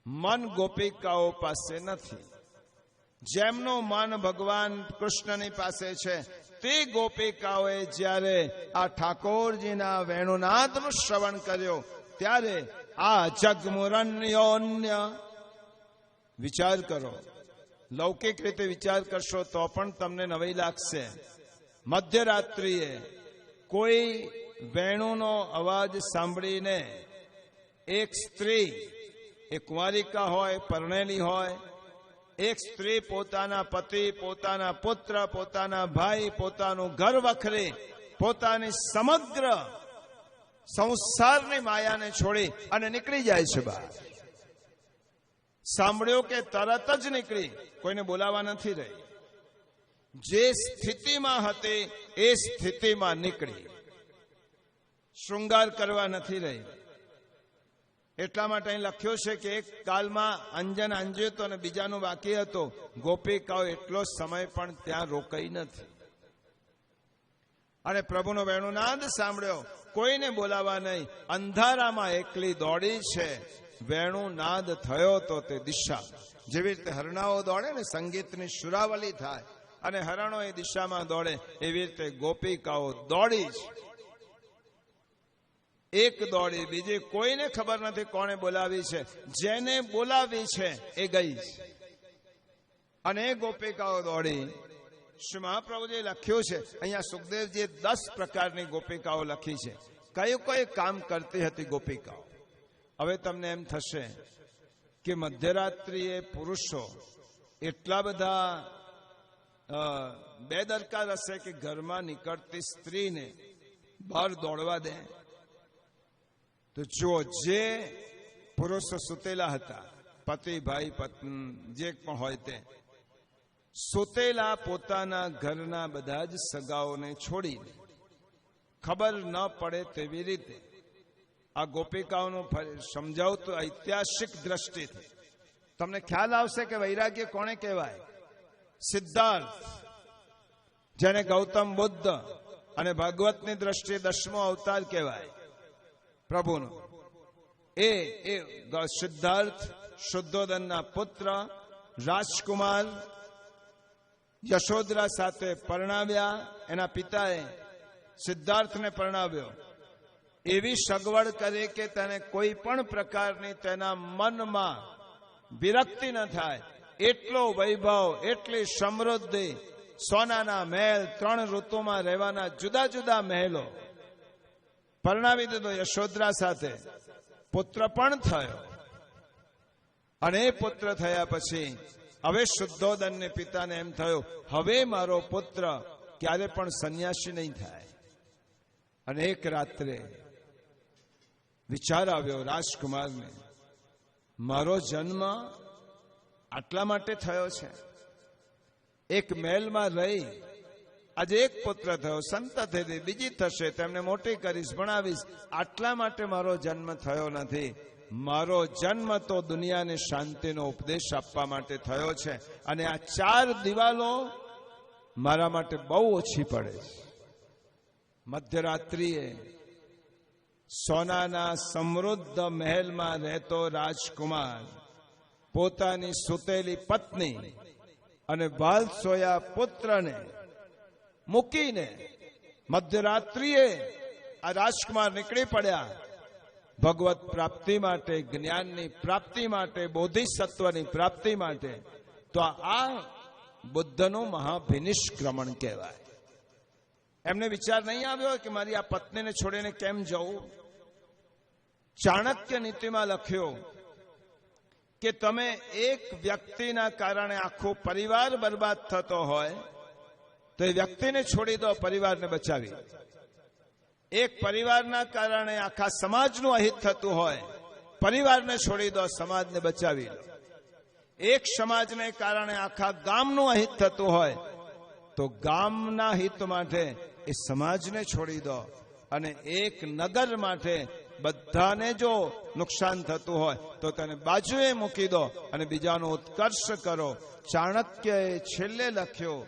મન ગોપિકાઓ પાસે નથી. જેમનું મન ભગવાન કૃષ્ણની પાસે છે તે ગોપિકાઓએ જ્યારે આ ઠાકોરજીના વેણુનાદનું શ્રવણ કર્યો ત્યારે આ જગમુરન્યોન્ય. વિચાર કરો, લૌકિક રીતે વિચાર કરશો તો પણ તમને નવાઈ લાગશે. મધ્યરાત્રિએ કોઈ વેણુનો અવાજ સાંભળીને એક સ્ત્રી એ કુંવારિકા હોય, પરણેલી હોય, એક સ્ત્રી પોતાના પતિ, પોતાના પુત્ર, પોતાના ભાઈ, પોતાનું ઘર વખરી, પોતાની સમગ્ર સંસારની માયાને છોડી અને નીકળી જાય છે બહાર. સાંભળ્યું કે તરત જ નીકળી, કોઈને બોલાવા નથી રહી. જે સ્થિતિમાં હતી એ સ્થિતિમાં નીકળી, શૃંગાર કરવા નથી રહી. એટલા માટે અહીં લખ્યું છે કે એક કાલમાં અંજન અંજ્યો હતો અને બીજાનું બાકી હતો. ગોપિકાઓ એટલો સમય પણ ત્યાં રોકાઈ નથી અને પ્રભુનો વેણુનાદ સાંભળ્યો. કોઈને બોલાવા નહીં, અંધારામાં એકલી દોડી છે. વેણુનાદ થયો તો તે દિશા, જેવી રીતે હરણાઓ દોડે ને, સંગીતની સુરાવલી થાય અને હરણો એ દિશામાં દોડે, એવી રીતે ગોપિકાઓ દોડી છે. એક દોડી, બીજી કોઈને ખબર નથી કોણે બોલાવી છે. જેને બોલાવી છે એ ગઈ છે અને એ ગોપિકાઓ દોડી. શ્રી મહાપ્રભુજીએ લખ્યું છે અહીંયા, સુખદેવજીએ 10 પ્રકારની ગોપિકાઓ લખી છે. કયું કયું કામ કરતી હતી ગોપિકાઓ? હવે તમને એમ થશે કે મધ્યરાત્રિએ પુરુષો એટલા બધા બેદરકાર હશે કે ઘરમાં નીકળતી સ્ત્રીને બહાર દોડવા દે. તો જો જે પુરુષો સુતેલા હતા, પતિ, ભાઈ, પત્ની, જે પણ હોય તે, સુતેલા પોતાના ઘરના બધા જ સગાઓને છોડી ખબર ન પડે તેવી રીતે આ ગોપિકાઓનું સમજાવતું ઐતિહાસિક દ્રષ્ટિથી તમને ખ્યાલ આવશે કે વૈરાગ્ય કોને કહેવાય. સિદ્ધાર્થ, જેને ગૌતમ બુદ્ધ અને ભાગવતની દ્રષ્ટિએ 10મો અવતાર કહેવાય પ્રભુનો, એ સિદ્ધાર્થ શુદ્ધોદનના પુત્ર રાજકુમાર યશોદરા સાથે પરણાવ્યા. એના પિતાએ સિદ્ધાર્થને પરણાવ્યો. એવી સગવડ કરી કે તેને કોઈ પણ પ્રકારની તેના મનમાં વિરક્તિ ન થાય. એટલો વૈભવ, એટલી સમૃદ્ધિ, સોનાના મહેલ, 3 ઋતુમાં રહેવાના જુદા જુદા મહેલો. પરણાવી દીધો યશોદરા સાથે. પુત્ર પણ થયો અને એ પુત્ર થયા પછી હવે શુદ્ધોદનને પિતાને એમ થયું, હવે મારો પુત્ર ક્યારે પણ સંન્યાસી નહીં થાય. અને એક રાત્રે વિચાર આવ્યો રાજકુમારને, મારો જન્મ આટલા માટે થયો છે. એક મહેલમાં રહી આજે એક પુત્ર થયો, સંતતિ બીજી થશે, તેમને મોટી કરીશ, ભણાવીશ, આટલા માટે મારો જન્મ થયો નથી. મારો જન્મ તો દુનિયાને શાંતિનો ઉપદેશ આપવા માટે થયો છે. અને આ 4 દિવાલો મારા માટે બહુ ઓછી પડે છે. મધ્યરાત્રિએ સોનાના સમૃદ્ધ મહેલમાં રહેતો રાજકુમાર પોતાની સુતેલી પત્ની અને વાલસોયા પુત્રને મૂકીને મધ્યરાત્રિએ આ રાજકુમાર નીકળી પડ્યા ભગવત પ્રાપ્તિ માટે, જ્ઞાનની પ્રાપ્તિ માટે, બોધિસત્વની પ્રાપ્તિ માટે. તો આ બુદ્ધનું મહાભિનિષ્ક્રમણ કહેવાય. એમને વિચાર નહીં આવ્યો કે મારી આ પત્નીને છોડીને કેમ જવું. ચાણક્ય નીતિમાં લખ્યું કે તમે એક વ્યક્તિના કારણે આખો પરિવાર બરબાદ થતો હોય તો એ વ્યક્તિને છોડી દો, પરિવારને બચાવી. એક પરિવારના કારણે આખા સમાજનું અહિત થતું હોય, પરિવારને છોડી દો, સમાજને બચાવી લો. એક સમાજને કારણે આખા ગામનું અહિત થતું હોય તો ગામના હિત માટે એ સમાજને છોડી દો. અને એક નગર માટે બધાને જો નુકસાન થતું હોય તો તેને બાજુએ મૂકી દો અને બીજાનો ઉત્કર્ષ કરો. ચાણક્યએ છેલ્લે લખ્યો,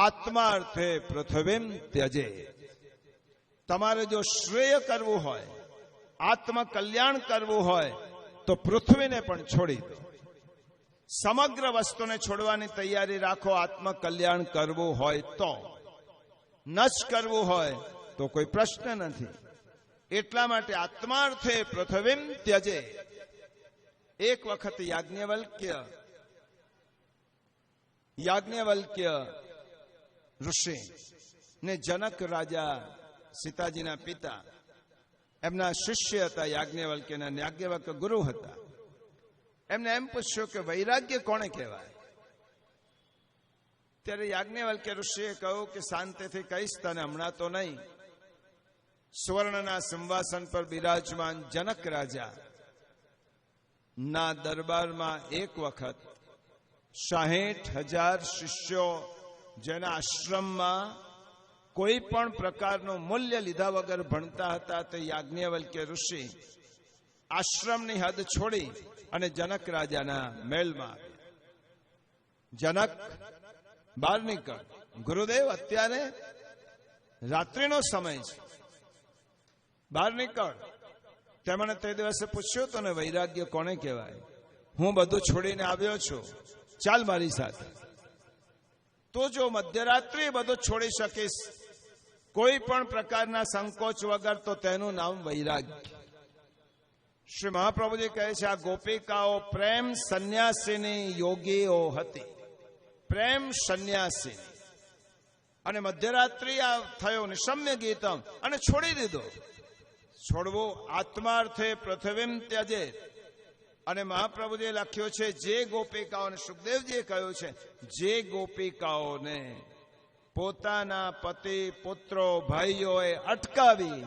આત્માર્થે પૃથ્વીમ ત્યજે. તમારે જો શ્રેય કરવું હોય, આત્મકલ્યાણ કરવું હોય તો પૃથ્વીને પણ છોડી દો. સમગ્ર વસ્તુને છોડવાની તૈયારી રાખો આત્મકલ્યાણ કરવું હોય તો. ન જ કરવું હોય તો કોઈ પ્રશ્ન નથી. એટલા માટે આત્માર્થે પૃથ્વીમ ત્યજે. એક વખત યાજ્ઞવલ્ક્ય ઋષિ ને જનક રાજા સીતાજીના પિતા એમના શિષ્ય હતા. યાજ્ઞવલ્ક્યના, યાજ્ઞવલ્ક્ય ગુરુ હતા. એમને એમ પૂછ્યું કે વૈરાગ્ય કોને કહેવાય? ત્યારે યાજ્ઞવલ્ક્ય ઋષિએ કહ્યું કે શાંતિથી કહીશ તને, હમણાં તો નહીં. સુવર્ણના સિંહાસન પર બિરાજમાન જનક રાજા ના દરબારમાં એક વખત 60,000 શિષ્યો જેના આશ્રમમાં કોઈ પણ પ્રકારનું મૂલ્ય લીધા વગર ભણતા હતા, તે યાજ્ઞવલ્ક્ય ઋષિ આશ્રમની હદ છોડી અને જનક રાજાના મહેલમાં જનક બહાર નીકળ, ગુરુદેવ અત્યારે રાત્રિનો સમય છે, બહાર નીકળ. તેમણે તે દિવસે પૂછ્યું તો ને, વૈરાગ્ય કોને કહેવાય? હું બધું છોડીને આવ્યો છું, ચાલ મારી સાથે. તો જો મધ્યરાત્રિ બધું છોડી શકીશ કોઈ પણ પ્રકારના સંકોચ વગર, તો તેનું નામ વૈરાગ્ય. શ્રી મહાપ્રભુજી કહે છે, આ ગોપિકાઓ પ્રેમ સંન્યાસીની યોગીઓ હતી, પ્રેમ સંન્યાસી. અને મધ્યરાત્રિ આ થયો નિશમ્ય ગીતમ, અને છોડી દીધો. છોડવું આત્માર્થે પૃથ્વીમ ત્યજે. અને મહાપ્રભુજીએ લખ્યું છે, જે ગોપિકાઓને, સુખદેવજીએ કહ્યું છે, જે ગોપિકાઓને પોતાના પતિ પુત્રો ભાઈઓએ અટકાવી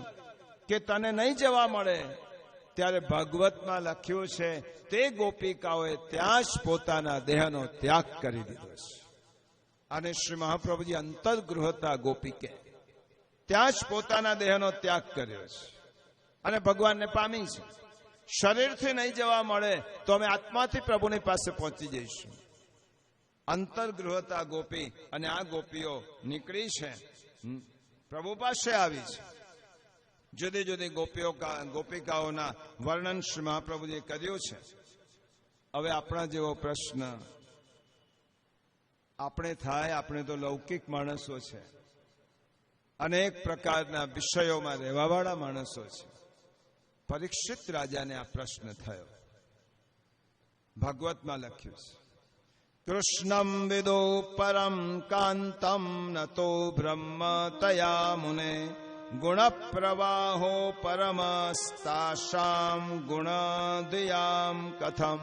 કે તને નહીં જવા મળે, ત્યારે ભાગવતમાં લખ્યું છે તે ગોપિકાઓએ ત્યાં જ પોતાના દેહનો ત્યાગ કરી દીધો છે. અને શ્રી મહાપ્રભુજી અંતર્ગૃહતા ગોપિકે ત્યાં જ પોતાના દેહનો ત્યાગ કર્યો છે અને ભગવાનને પામી છે. શરીરથી નહીં જવા મળે તો અમે આત્માથી પ્રભુની પાસે પહોંચી જઈશું. અંતર્ગૃહતા ગોપી, અને આ ગોપીઓ નીકળી છે, પ્રભુ પાસે આવી છે. જુદી જુદી ગોપિકાઓના વર્ણન શ્રી મહાપ્રભુજીએ કર્યું છે. હવે આપણા જેવો પ્રશ્ન આપણે થાય, આપણે તો લૌકિક માણસો છે, અનેક પ્રકારના વિષયોમાં રહેવાવાળા માણસો છે. પરીક્ષિત રાજાને આ પ્રશ્ન થયો. ભાગવતમાં લખ્યું છે, કૃષ્ણમ વિદો પરમ કાંતમ નતો બ્રહ્મ તયા મુને ગુણ પ્રવાહો પરમસ્તાશામ ગુણદયામ કથમ.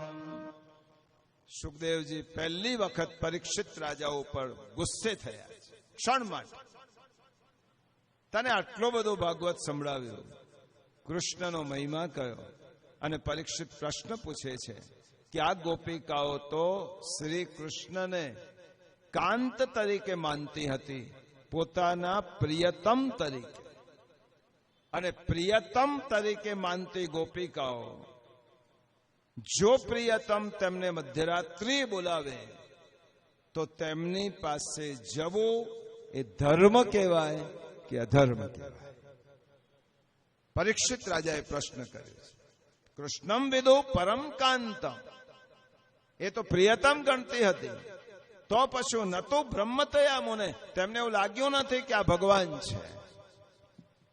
સુખદેવજી પહેલી વખત પરીક્ષિત રાજા ઉપર ગુસ્સે થયા છે. ક્ષણ માટે તને આટલો બધો ભાગવત સંભળાવ્યો, કૃષ્ણનો મહિમા કયો, અને પરીક્ષિત પ્રશ્ન પૂછે છે કે આ ગોપિકાઓ તો શ્રી કૃષ્ણને કાંત તરીકે માનતી હતી, પોતાના પ્રિયતમ તરીકે. અને પ્રિયતમ તરીકે માનતી ગોપિકાઓ, જો પ્રિયતમ તેમને મધ્યરાત્રિ બોલાવે તો તેમની પાસે જવું એ ધર્મ કહેવાય કે અધર્મ કહેવાય? પરીક્ષિત રાજાએ પ્રશ્ન કર્યો છે. કૃષ્ણમ વિદો પરમ કાંતમ, એ તો પ્રિયતમ ગણતી હતી, તો પછી ન તો બ્રહ્મતયા મુને, તેમને એવું લાગ્યું નથી કે આ ભગવાન છે.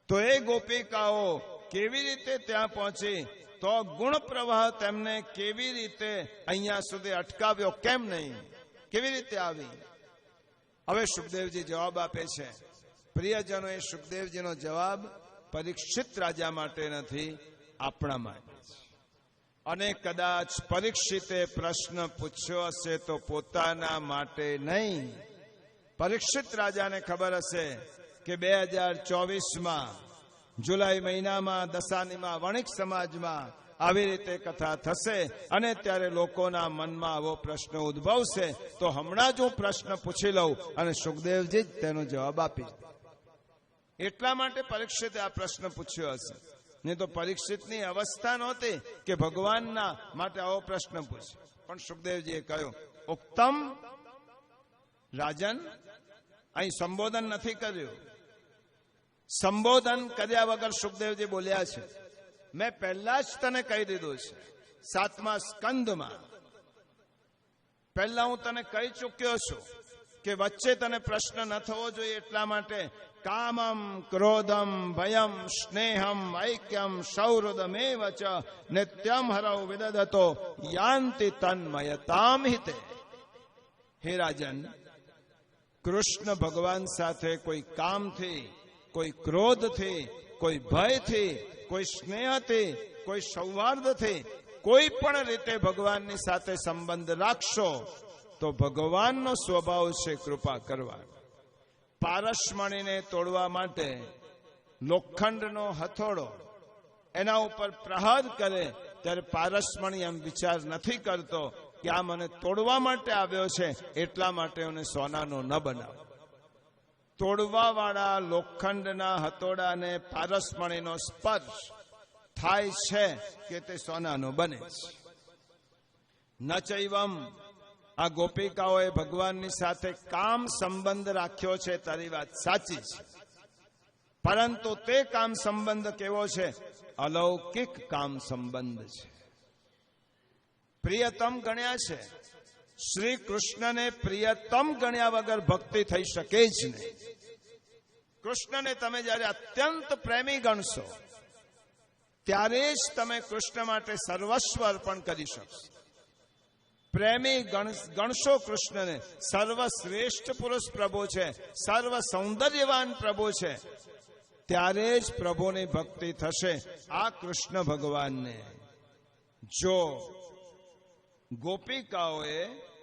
તો એ ગોપિકાઓ કેવી રીતે ત્યાં પહોંચી? તો ગુણ પ્રવાહ તેમને કેવી રીતે અહીંયા સુધી અટકાવ્યો? કેમ નહીં? કેવી રીતે આવી? હવે સુખદેવજી જવાબ આપે છે. પ્રિયજનો, એ સુખદેવજીનો જવાબ પરીક્ષિત રાજા માટે નથી, આપણા માટે છે. અને કદાચ પરીક્ષિતે પ્રશ્ન પૂછ્યો હશે તો પોતાના માટે નહીં. પરીક્ષિત રાજાને ખબર હશે કે 2024માં જુલાઈ મહિનામાં દશાનીમાં વણિક સમાજમાં આવી રીતે કથા થશે, અને ત્યારે લોકોના મનમાં આવો પ્રશ્ન ઉદ્ભવશે. તો હમણાં જ હું પ્રશ્ન પૂછી લઉં અને સુખદેવજી જ તેનો જવાબ આપી. એટલા માટે પરીક્ષિતે આ પ્રશ્ન પૂછ્યો હશે, નહીં તો પરીક્ષિતની અવસ્થા નહોતી કે ભગવાનના માટે આવો પ્રશ્ન પૂછે. પણ સુખદેવજીએ કહ્યું, ઉક્તમ રાજન, અહીં સંબોધન નથી કર્યું. સંબોધન કર્યા વગર સુખદેવજી બોલ્યા છે. મેં પહેલા જ તને કહી દીધું છે, 7મા સ્કંદમાં પહેલા હું તને કહી ચૂક્યો છું કે વચ્ચે તને પ્રશ્ન ન થવો જોઈએ. એટલા માટે કામમ ક્રોધમ ભયમ સ્નેહમ ઐક્યમ સૌહૃદમેવ ચ નિત્યમ હરૌ વિદધતો યાન્તિ તન્મયતામ હિતે. હે રાજન, કૃષ્ણ ભગવાન સાથે કોઈ કામથી, કોઈ ક્રોધથી, કોઈ ભયથી, કોઈ સ્નેહથી, કોઈ સૌહાર્દથી કોઈ પણ રીતે ભગવાનની સાથે સંબંધ રાખશો તો ભગવાનનો સ્વભાવ છે કૃપા કરવા. પારસમણીને તોડવા માટે લોખંડનો હથોડો એના ઉપર પ્રહાર કરે ત્યારે પારસમણી એમ વિચાર નથી કરતો કે આ મને તોડવા માટે આવ્યો છે એટલા માટે એને સોનાનો ન બનાવ. તોડવા વાળા લોખંડના હથોડાને પારસમણીનો સ્પર્શ થાય છે કે તે સોનાનો બને છે. ન ચૈવમ, આ ગોપિકાઓએ ભગવાનની સાથે કામ સંબંધ રાખ્યો છે, તારી વાત સાચી છે, પરંતુ તે કામ સંબંધ કેવો છે? અલૌકિક કામ સંબંધ છે. પ્રિયતમ ગણ્યા છે. શ્રી કૃષ્ણને પ્રિયતમ ગણ્યા વગર ભક્તિ થઈ શકે જ નહીં. કૃષ્ણને તમે જ્યારે અત્યંત પ્રેમી ગણશો ત્યારે જ તમે કૃષ્ણ માટે સર્વસ્વ અર્પણ કરી શકશો. પ્રેમી ગણશો કૃષ્ણને, સર્વશ્રેષ્ઠ પુરુષ પ્રભુ છે, સર્વ સૌંદર્યવાન પ્રભુ છે, ત્યારે જ પ્રભુની ભક્તિ થશે. આ કૃષ્ણ ભગવાનને જો ગોપિકાઓએ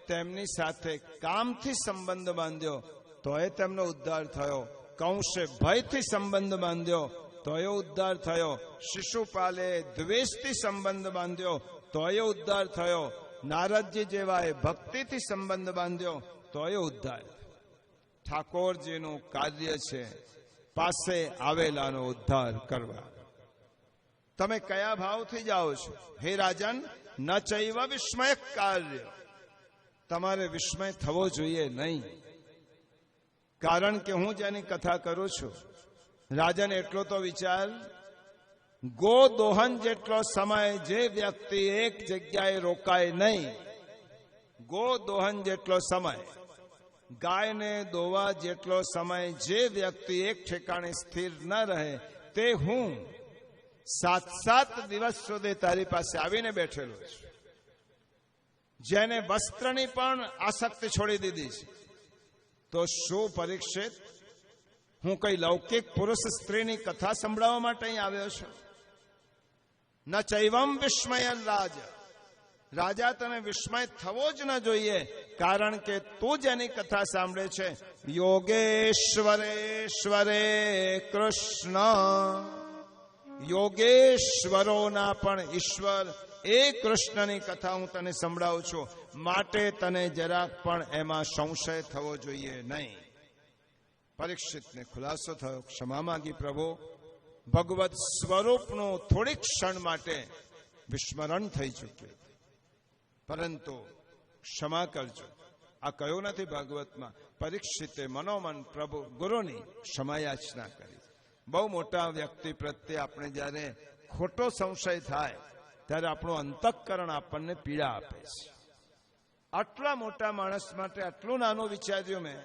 તેમની સાથે કામથી સંબંધ બાંધ્યો તો એ તેમનો ઉદ્ધાર થયો. કંસે ભયથી સંબંધ બાંધ્યો તો એ ઉદ્ધાર થયો. શિશુપાલે દ્વેષથી સંબંધ બાંધ્યો તો એ ઉદ્ધાર થયો. નારદજી જેવાએ ભક્તિથી સંબંધ બાંધ્યો તો એ ઉદ્ધાર. ઠાકોરજીનું કાર્ય છે પાસે આવેલાનો ઉદ્ધાર કરવા. તમે કયા ભાવથી જાઓ છો? હે રાજન, ન ચૈવ વિસ્મય કાર્ય. તમારે વિસ્મય થવો જોઈએ નહીં, કારણ કે હું જેની કથા કરું છું, રાજન એટલો તો વિચાર, ગો દોહન જેટલો સમય જે વ્યક્તિ એક જગ્યાએ રોકાય નહીં, ગો દોહન જેટલો સમય, ગાયને દોવા જેટલો સમય જે વ્યક્તિ એક ઠેકાણે સ્થિર ન રહે, તે હું 7 દિવસ સુધી તારી પાસે આવીને બેઠેલો છું. જેને વસ્ત્રની પણ આસક્તિ છોડી દીધી છે, તો શું પરીક્ષિત, હું કઈ લૌકિક પુરુષ સ્ત્રીની કથા સંભળાવવા માટે અહીં આવ્યો છું? ન ચૈવમ વિસ્મયન રાજા. રાજા, તને વિસ્મય થવો જ ન જોઈએ, કારણ કે તું જેની કથા સાંભળે છે, યોગેશ્વરેશ્વરે કૃષ્ણ, યોગેશ્વરોના પણ ઈશ્વર એ કૃષ્ણની કથા હું તને સંભળાવું છું, માટે તને જરાક પણ એમાં સંશય થવો જોઈએ નહીં. પરીક્ષિતને ખુલાસો થયો, ક્ષમા માંગી પ્રભુ, ભગવત સ્વરૂપનું થોડીક ક્ષણ માટે વિસ્મરણ થઈ ચૂક્યું, પરંતુ ક્ષમા કરજો. આ કયું નથી ભાગવતમાં. પરીક્ષિતે મનોમન પ્રભુ ગુરુની ક્ષમા યાચના કરી. બહુ મોટા વ્યક્તિ પ્રત્યે આપણે જ્યારે ખોટો સંશય થાય ત્યારે આપણું અંતઃકરણ આપણને પીડા આપે છે. આટલા મોટા માણસ માટે આટલું નાનું વિચાર્યું મેં.